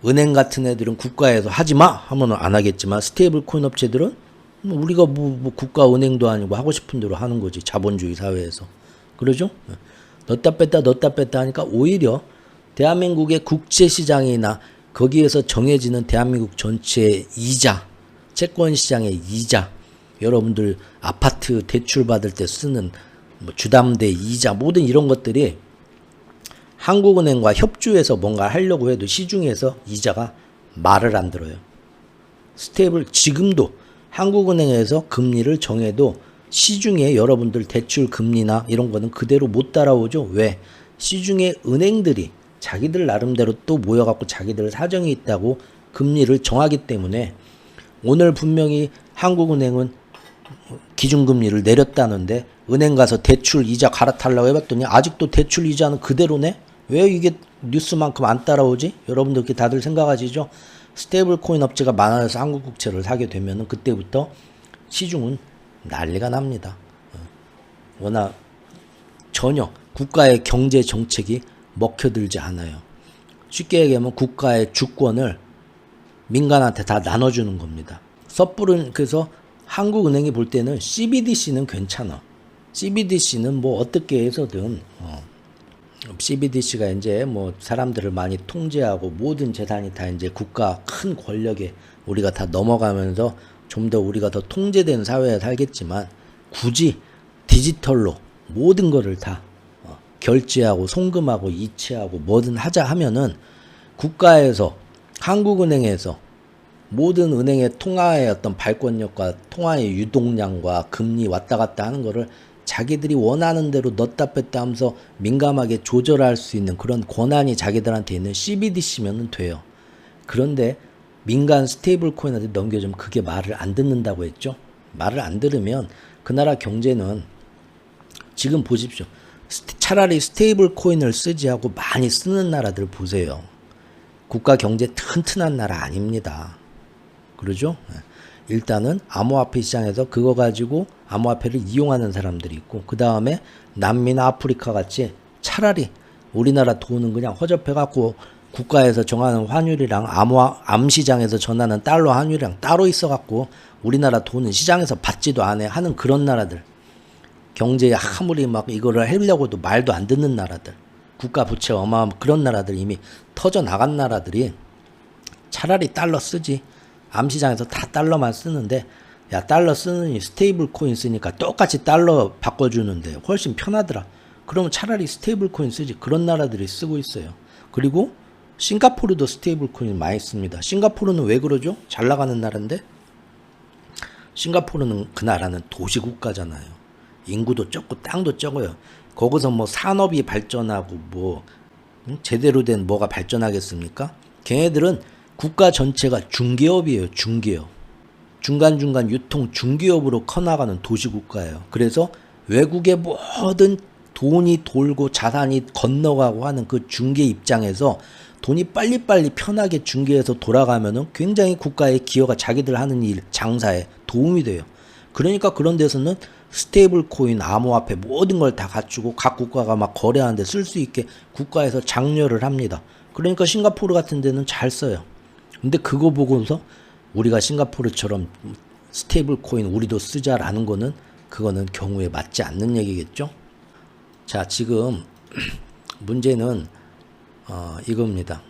은행 같은 애들은 국가에서 하지마 하면 안 하겠지만 스테이블 코인 업체들은 우리가 뭐 국가 은행도 아니고 하고 싶은 대로 하는 거지. 자본주의 사회에서. 그러죠? 넣었다 뺐다 하니까 오히려 대한민국의 국제시장이나 거기에서 정해지는 대한민국 전체의 이자, 채권시장의 이자, 여러분들 아파트 대출 받을 때 쓰는 뭐 주담대 이자, 모든 이런 것들이 한국은행과 협조해서 뭔가 하려고 해도 시중에서 이자가 말을 안 들어요. 스테이블 지금도 한국은행에서 금리를 정해도 시중에 여러분들 대출 금리나 이런 거는 그대로 못 따라오죠. 왜? 시중의 은행들이 자기들 나름대로 또 모여갖고 자기들 사정이 있다고 금리를 정하기 때문에 오늘 분명히 한국은행은 기준금리를 내렸다는데 은행 가서 대출 이자 갈아타려고 해봤더니 아직도 대출 이자는 그대로네? 왜 이게 뉴스만큼 안 따라오지? 여러분들 이렇게 다들 생각하시죠? 스테이블 코인 업체가 많아서 한국 국채를 사게 되면 그때부터 시중은 난리가 납니다. 워낙 전혀 국가의 경제 정책이 먹혀들지 않아요. 쉽게 얘기하면 국가의 주권을 민간한테 다 나눠주는 겁니다. 섣부른 그래서 한국은행이 볼 때는 CBDC는 괜찮아. CBDC는 뭐 어떻게 해서든 CBDC가 이제 뭐 사람들을 많이 통제하고 모든 재산이 다 이제 국가 큰 권력에 우리가 다 넘어가면서 좀 더 우리가 더 통제된 사회에 살겠지만 굳이 디지털로 모든 거를 다 결제하고 송금하고 이체하고 뭐든 하자 하면은 국가에서 한국은행에서 모든 은행의 통화의 어떤 발권력과 통화의 유동량과 금리 왔다 갔다 하는 거를 자기들이 원하는 대로 넣었다 뺐다 하면서 민감하게 조절할 수 있는 그런 권한이 자기들한테 있는 CBDC면 돼요. 그런데 민간 스테이블 코인한테 넘겨주면 그게 말을 안 듣는다고 했죠. 말을 안 들으면 그 나라 경제는 지금 보십시오. 차라리 스테이블 코인을 쓰지 하고 많이 쓰는 나라들 보세요. 국가 경제 튼튼한 나라 아닙니다. 그러죠? 일단은 암호화폐 시장에서 그거 가지고 암호화폐를 이용하는 사람들이 있고, 그 다음에 남미나 아프리카 같이 차라리 우리나라 돈은 그냥 허접해갖고 국가에서 정하는 환율이랑 암 시장에서 전하는 달러 환율이랑 따로 있어갖고 우리나라 돈은 시장에서 받지도 않아 하는 그런 나라들, 경제에 아무리 막 이거를 하려고도 말도 안 듣는 나라들, 국가 부채 어마어마한 그런 나라들, 이미 터져 나간 나라들이 차라리 달러 쓰지. 암시장에서 다 달러만 쓰는데, 야 달러 쓰느니 스테이블 코인 쓰니까 똑같이 달러 바꿔주는데 훨씬 편하더라. 그러면 차라리 스테이블 코인 쓰지. 그런 나라들이 쓰고 있어요. 그리고 싱가포르도 스테이블 코인 많이 씁니다. 싱가포르는 왜 그러죠? 잘 나가는 나라인데. 싱가포르는 그 나라는 도시국가잖아요. 인구도 적고 땅도 적어요. 거기서 뭐 산업이 발전하고 뭐 제대로 된 뭐가 발전하겠습니까? 걔네들은 국가 전체가 중개업이에요. 중개업. 중간중간 유통 중개업으로 커나가는 도시국가예요. 그래서 외국의 모든 돈이 돌고 자산이 건너가고 하는 그 중개 입장에서 돈이 빨리빨리 편하게 중개해서 돌아가면은 굉장히 국가의 기여가 자기들 하는 일, 장사에 도움이 돼요. 그러니까 그런 데서는 스테이블 코인, 암호화폐 모든 걸 다 갖추고 각 국가가 막 거래하는데 쓸 수 있게 국가에서 장려를 합니다. 그러니까 싱가포르 같은 데는 잘 써요. 근데 그거 보고서 우리가 싱가포르처럼 스테이블 코인 우리도 쓰자라는 거는 그거는 경우에 맞지 않는 얘기겠죠. 자, 지금 문제는 이겁니다.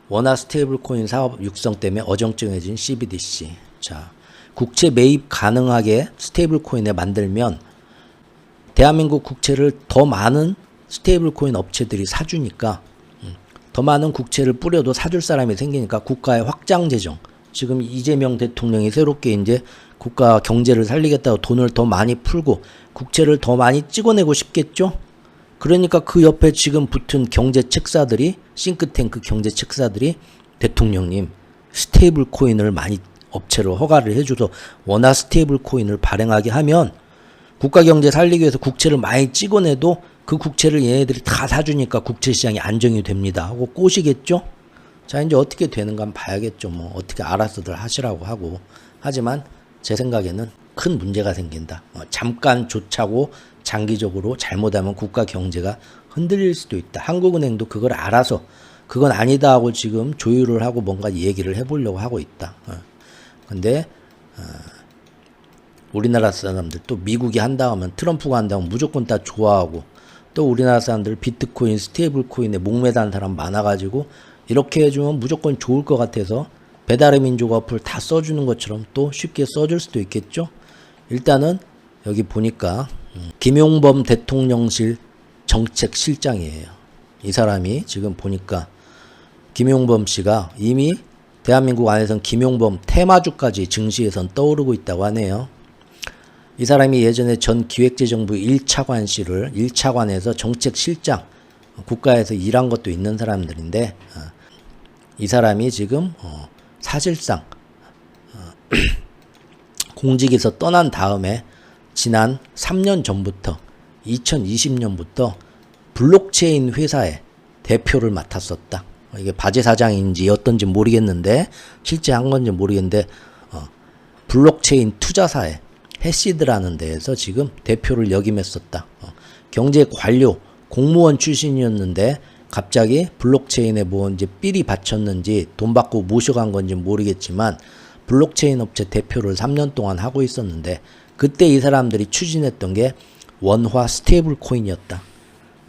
원화 스테이블 코인 사업 육성 때문에 어정쩡해진 CBDC. 자, 국채 매입 가능하게 스테이블 코인에 만들면 대한민국 국채를 더 많은 스테이블 코인 업체들이 사주니까, 더 많은 국채를 뿌려도 사줄 사람이 생기니까 국가의 확장 재정. 지금 이재명 대통령이 새롭게 이제 국가 경제를 살리겠다고 돈을 더 많이 풀고 국채를 더 많이 찍어내고 싶겠죠. 그러니까 그 옆에 지금 붙은 경제 책사들이, 싱크탱크 경제 책사들이 대통령님 스테이블 코인을 많이 업체로 허가를 해줘서 원화 스테이블 코인을 발행하게 하면 국가 경제 살리기 위해서 국채를 많이 찍어내도 그 국채를 얘네들이 다 사주니까 국채 시장이 안정이 됩니다 하고 꼬시겠죠. 자, 이제 어떻게 되는가 한번 봐야겠죠. 뭐 어떻게 알아서들 하시라고 하고. 하지만 제 생각에는 큰 문제가 생긴다. 잠깐 좋자고 장기적으로 잘못하면 국가 경제가 흔들릴 수도 있다. 한국은행도 그걸 알아서 그건 아니다 하고 지금 조율을 하고 뭔가 얘기를 해보려고 하고 있다. 근데 우리나라 사람들 또 미국이 한다 하면, 트럼프가 한다 하면 무조건 다 좋아하고, 또 우리나라 사람들 비트코인, 스테이블 코인에 목매다는 사람 많아가지고 이렇게 해주면 무조건 좋을 것 같아서 배달의 민족 어플 다 써주는 것처럼 또 쉽게 써줄 수도 있겠죠. 일단은 여기 보니까 김용범 대통령실 정책실장이에요. 이 사람이 지금 보니까 김용범 씨가 이미 대한민국 안에선 김용범 테마주까지 증시에선 떠오르고 있다고 하네요. 이 사람이 예전에 전 기획재정부 1차관실을 1차관에서 정책실장, 국가에서 일한 것도 있는 사람들인데, 이 사람이 지금 사실상 공직에서 떠난 다음에 지난 3년 전부터 2020년부터 블록체인 회사의 대표를 맡았었다. 이게 바제 사장인지 어떤지 모르겠는데, 실제 한 건지 모르겠는데, 블록체인 투자사에 해시드라는 데에서 지금 대표를 역임했었다. 경제 관료, 공무원 출신이었는데 갑자기 블록체인에 뭐 이제 삘이 받쳤는지 돈 받고 모셔간 건지 모르겠지만 블록체인 업체 대표를 3년 동안 하고 있었는데, 그때 이 사람들이 추진했던 게 원화 스테이블 코인이었다.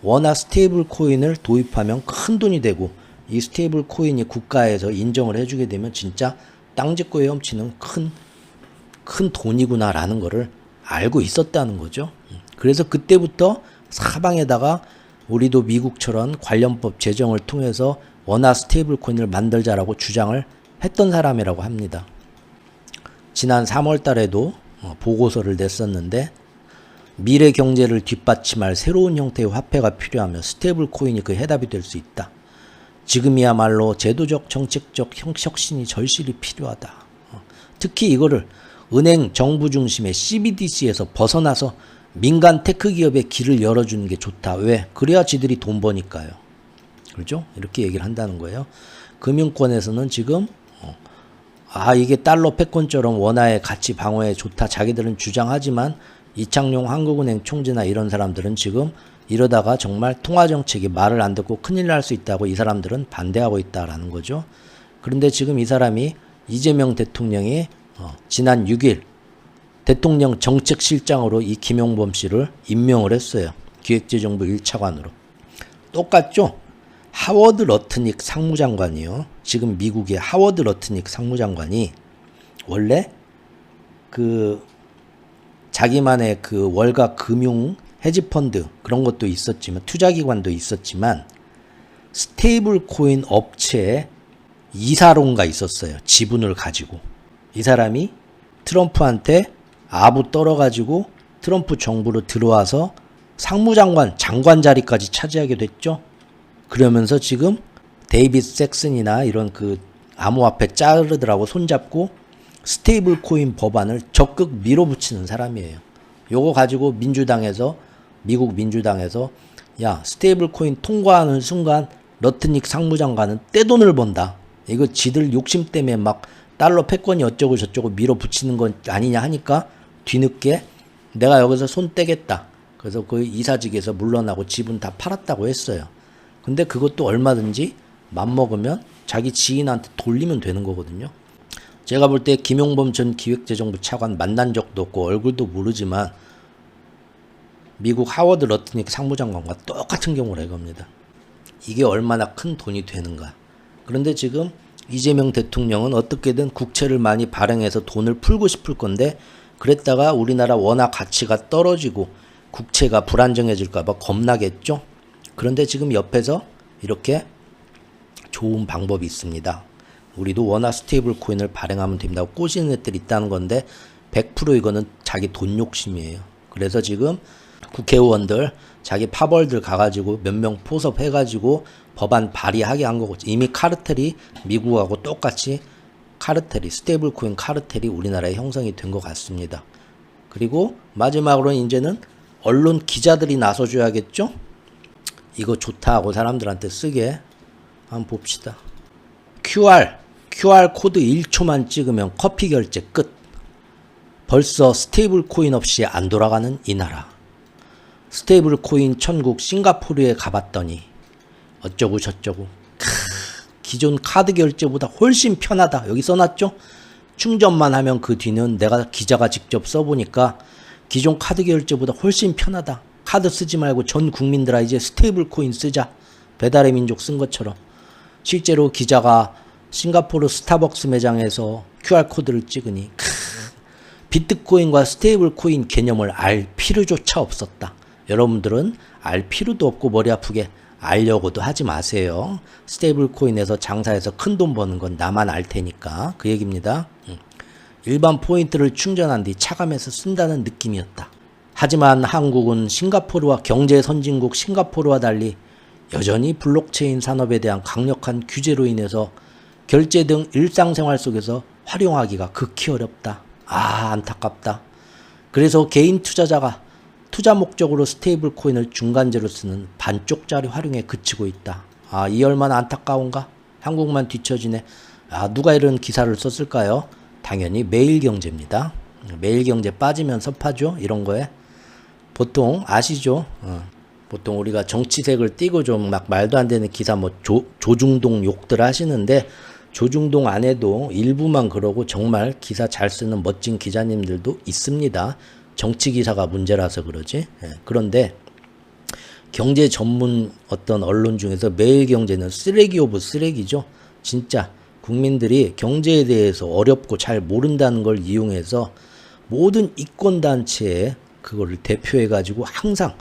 원화 스테이블 코인을 도입하면 큰 돈이 되고, 이 스테이블 코인이 국가에서 인정을 해주게 되면 진짜 땅 짓고 헤엄치는 큰 돈이구나라는 거를 알고 있었다는 거죠. 그래서 그때부터 사방에다가 우리도 미국처럼 관련법 제정을 통해서 원화 스테이블 코인을 만들자라고 주장을 했던 사람이라고 합니다. 지난 3월 달에도 보고서를 냈었는데 미래 경제를 뒷받침할 새로운 형태의 화폐가 필요하며 스테이블 코인이 그 해답이 될 수 있다. 지금이야말로 제도적 정책적 혁신이 절실히 필요하다. 특히 이거를 은행 정부 중심의 CBDC에서 벗어나서 민간 테크 기업의 길을 열어주는 게 좋다. 왜? 그래야 지들이 돈 버니까요. 그렇죠? 이렇게 얘기를 한다는 거예요. 금융권에서는 지금 이게 달러 패권처럼 원화의 가치 방어에 좋다. 자기들은 주장하지만 이창용 한국은행 총재나 이런 사람들은 지금 이러다가 정말 통화정책이 말을 안 듣고 큰일 날 수 있다고 이 사람들은 반대하고 있다라는 거죠. 그런데 지금 이 사람이 이재명 대통령이 지난 6일 대통령 정책실장으로 이 김용범 씨를 임명을 했어요. 기획재정부 1차관으로. 똑같죠? 하워드 러트닉 상무장관이요. 지금 미국의 하워드 러트닉 상무장관이 원래 자기만의 월가 금융 헤지펀드 그런 것도 있었지만 투자기관도 있었지만 스테이블 코인 업체의 이사론가 있었어요. 지분을 가지고. 이 사람이 트럼프한테 아부 떨어가지고 트럼프 정부로 들어와서 상무장관, 장관 자리까지 차지하게 됐죠. 그러면서 지금 데이비드 섹슨이나 이런 암호화폐 짜르들하고 손잡고 스테이블 코인 법안을 적극 밀어붙이는 사람이에요. 요거 가지고 미국 민주당에서 야, 스테이블 코인 통과하는 순간 러트닉 상무장관은 떼돈을 번다. 이거 지들 욕심 때문에 막 달러 패권이 어쩌고 저쩌고 밀어붙이는 건 아니냐 하니까 뒤늦게 내가 여기서 손 떼겠다. 그래서 그 이사직에서 물러나고 지분 다 팔았다고 했어요. 근데 그것도 얼마든지 맘먹으면 자기 지인한테 돌리면 되는 거거든요. 제가 볼 때 김용범 전 기획재정부 차관 만난 적도 없고 얼굴도 모르지만 미국 하워드 러트닉 상무장관과 똑같은 경우라 이겁니다. 이게 얼마나 큰 돈이 되는가. 그런데 지금 이재명 대통령은 어떻게든 국채를 많이 발행해서 돈을 풀고 싶을 건데 그랬다가 우리나라 원화 가치가 떨어지고 국채가 불안정해질까 봐 겁나겠죠. 그런데 지금 옆에서 이렇게 좋은 방법이 있습니다. 우리도 원화 스테이블 코인을 발행하면 됩니다. 꼬시는 애들이 있다는 건데 100% 이거는 자기 돈 욕심이에요. 그래서 지금 국회의원들 자기 파벌들 가가지고 몇 명 포섭해가지고 법안 발의하게 한 거고 이미 카르텔이 미국하고 똑같이 스테이블 코인 카르텔이 우리나라에 형성이 된 것 같습니다. 그리고 마지막으로는 이제는 언론 기자들이 나서줘야겠죠? 이거 좋다 하고 사람들한테 쓰게 한번 봅시다. QR 코드 1초만 찍으면 커피 결제 끝. 벌써 스테이블 코인 없이 안 돌아가는 이 나라. 스테이블 코인 천국 싱가포르에 가봤더니 어쩌고 저쩌고. 기존 카드 결제보다 훨씬 편하다. 여기 써놨죠? 충전만 하면 그 뒤는 내가 기자가 직접 써보니까 기존 카드 결제보다 훨씬 편하다. 카드 쓰지 말고 전 국민들아 이제 스테이블 코인 쓰자. 배달의 민족 쓴 것처럼. 실제로 기자가 싱가포르 스타벅스 매장에서 QR코드를 찍으니 비트코인과 스테이블 코인 개념을 알 필요조차 없었다. 여러분들은 알 필요도 없고 머리 아프게 알려고도 하지 마세요. 스테이블 코인에서 장사해서 큰 돈 버는 건 나만 알 테니까 그 얘기입니다. 일반 포인트를 충전한 뒤 차감해서 쓴다는 느낌이었다. 하지만 한국은 싱가포르와 경제 선진국 싱가포르와 달리 여전히 블록체인 산업에 대한 강력한 규제로 인해서 결제 등 일상생활 속에서 활용하기가 극히 어렵다. 안타깝다. 그래서 개인 투자자가 투자 목적으로 스테이블 코인을 중간재로 쓰는 반쪽짜리 활용에 그치고 있다. 이 얼마나 안타까운가? 한국만 뒤처지네. 누가 이런 기사를 썼을까요? 당연히 매일경제입니다. 매일경제 빠지면 섭하죠. 이런 거에. 보통 아시죠? 보통 우리가 정치색을 띠고 좀 막 말도 안 되는 기사 조중동 욕들 하시는데 조중동 안에도 일부만 그러고 정말 기사 잘 쓰는 멋진 기자님들도 있습니다. 정치 기사가 문제라서 그러지. 그런데 경제 전문 어떤 언론 중에서 매일경제는 쓰레기 오브 쓰레기죠. 진짜 국민들이 경제에 대해서 어렵고 잘 모른다는 걸 이용해서 모든 이권단체에 그거를 대표해가지고 항상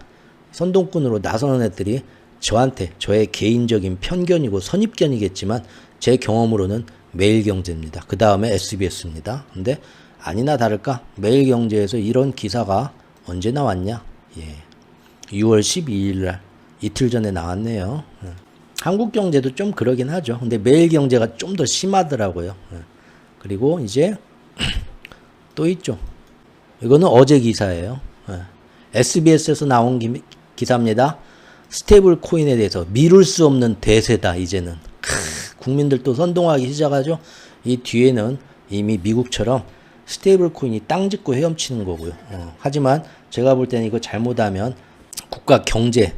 선동꾼으로 나서는 애들이 저한테 저의 개인적인 편견이고 선입견이겠지만 제 경험으로는 매일경제입니다. 그 다음에 SBS입니다. 근데 아니나 다를까 매일경제에서 이런 기사가 언제 나왔냐? 예. 6월 12일 날 이틀 전에 나왔네요. 한국경제도 좀 그러긴 하죠. 근데 매일경제가 좀 더 심하더라고요. 그리고 이제 또 있죠. 이거는 어제 기사예요. SBS에서 나온 기사입니다. 스테이블 코인에 대해서 미룰 수 없는 대세다 이제는. 국민들도 선동하기 시작하죠. 이 뒤에는 이미 미국처럼 스테이블 코인이 땅 짚고 헤엄치는 거고요. 하지만 제가 볼 때는 이거 잘못하면 국가 경제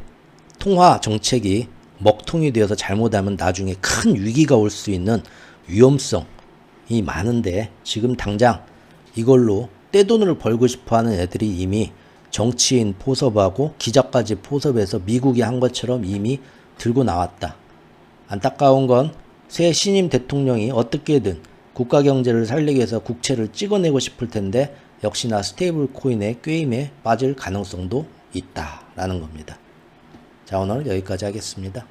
통화 정책이 먹통이 되어서 잘못하면 나중에 큰 위기가 올 수 있는 위험성이 많은데 지금 당장 이걸로 떼돈을 벌고 싶어하는 애들이 이미 정치인 포섭하고 기자까지 포섭해서 미국이 한 것처럼 이미 들고 나왔다. 안타까운 건 새 신임 대통령이 어떻게든 국가 경제를 살리기 위해서 국채를 찍어내고 싶을 텐데 역시나 스테이블 코인의 꾀임에 빠질 가능성도 있다라는 겁니다. 자, 오늘 여기까지 하겠습니다.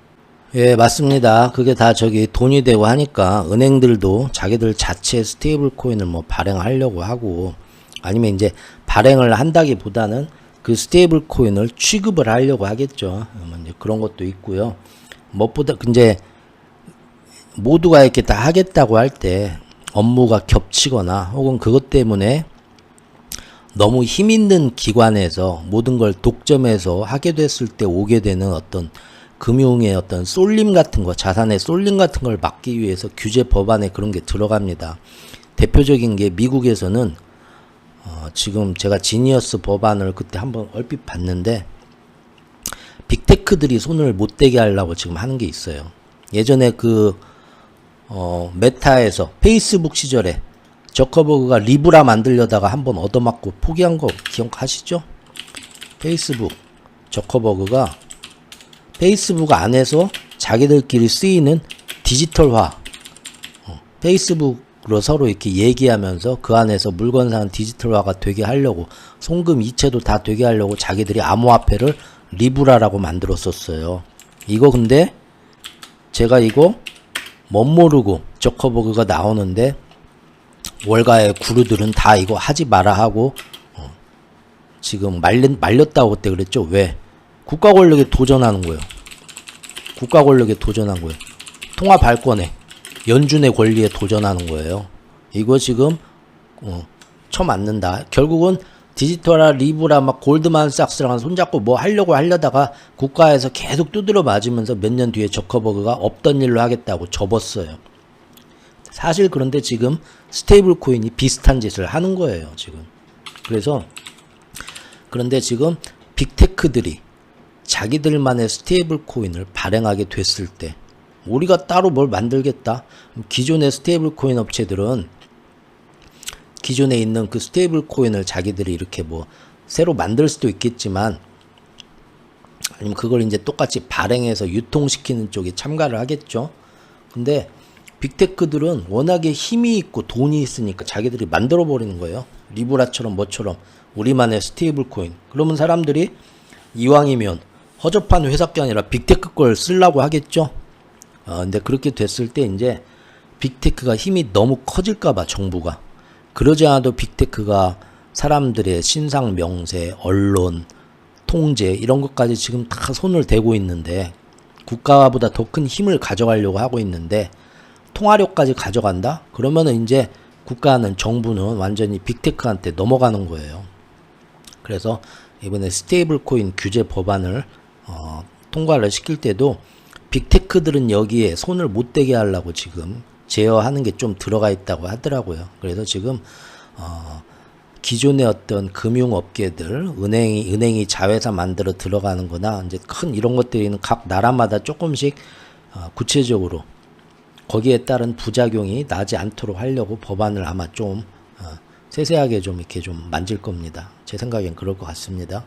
예, 맞습니다. 그게 다 돈이 되고 하니까 은행들도 자기들 자체 스테이블 코인을 뭐 발행하려고 하고 아니면 이제 발행을 한다기보다는 그 스테이블 코인을 취급을 하려고 하겠죠. 이제 그런 것도 있고요. 무엇보다 이제 모두가 이렇게 다 하겠다고 할 때 업무가 겹치거나 혹은 그것 때문에 너무 힘 있는 기관에서 모든 걸 독점해서 하게 됐을 때 오게 되는 어떤 금융의 어떤 쏠림 같은 거, 자산의 쏠림 같은 걸 막기 위해서 규제 법안에 그런 게 들어갑니다. 대표적인 게 미국에서는 지금 제가 지니어스 법안을 그때 한번 얼핏 봤는데 빅테크들이 손을 못 대게 하려고 지금 하는 게 있어요. 예전에 메타에서 페이스북 시절에 저커버그가 리브라 만들려다가 한번 얻어맞고 포기한 거 기억하시죠? 페이스북 저커버그가 페이스북 안에서 자기들끼리 쓰이는 디지털화 페이스북으로 서로 이렇게 얘기하면서 그 안에서 물건 사는 디지털화가 되게 하려고 송금 이체도 다 되게 하려고 자기들이 암호화폐를 리브라라고 만들었었어요. 이거 근데 제가 이거 멋모르고 저커버그가 나오는데 월가의 구루들은 다 이거 하지 마라 하고 지금 말렸다고 그때 그랬죠. 왜? 국가 권력에 도전하는 거예요. 국가 권력에 도전한 거예요. 통화 발권에 연준의 권리에 도전하는 거예요. 이거 지금 쳐맞는다. 결국은 디지털화 리브라 막 골드만삭스랑 손잡고 뭐 하려다가 국가에서 계속 두드려 맞으면서 몇 년 뒤에 저커버그가 없던 일로 하겠다고 접었어요. 사실 그런데 지금 스테이블 코인이 비슷한 짓을 하는 거예요, 지금. 그런데 지금 빅테크들이 자기들만의 스테이블 코인을 발행하게 됐을 때 우리가 따로 뭘 만들겠다. 기존의 스테이블 코인 업체들은 기존에 있는 그 스테이블 코인을 자기들이 이렇게 뭐 새로 만들 수도 있겠지만 아니면 그걸 이제 똑같이 발행해서 유통시키는 쪽에 참가를 하겠죠. 근데 빅테크들은 워낙에 힘이 있고 돈이 있으니까 자기들이 만들어 버리는 거예요. 리브라처럼 뭐처럼 우리만의 스테이블 코인. 그러면 사람들이 이왕이면 허접한 회사 게 아니라 빅테크 걸 쓰려고 하겠죠. 근데 그렇게 됐을 때 이제 빅테크가 힘이 너무 커질까봐 정부가 그러지 않아도 빅테크가 사람들의 신상 명세, 언론, 통제 이런 것까지 지금 다 손을 대고 있는데 국가보다 더 큰 힘을 가져가려고 하고 있는데 통화력까지 가져간다? 그러면은 이제 국가는 정부는 완전히 빅테크한테 넘어가는 거예요. 그래서 이번에 스테이블 코인 규제 법안을 통과를 시킬 때도 빅테크들은 여기에 손을 못 대게 하려고 지금 제어하는 게 좀 들어가 있다고 하더라고요. 그래서 지금 기존의 어떤 금융업계들, 은행이 자회사 만들어 들어가는 거나 이제 큰 이런 것들은 각 나라마다 조금씩 구체적으로 거기에 따른 부작용이 나지 않도록 하려고 법안을 아마 좀 세세하게 좀 이렇게 좀 만질 겁니다. 제 생각엔 그럴 것 같습니다.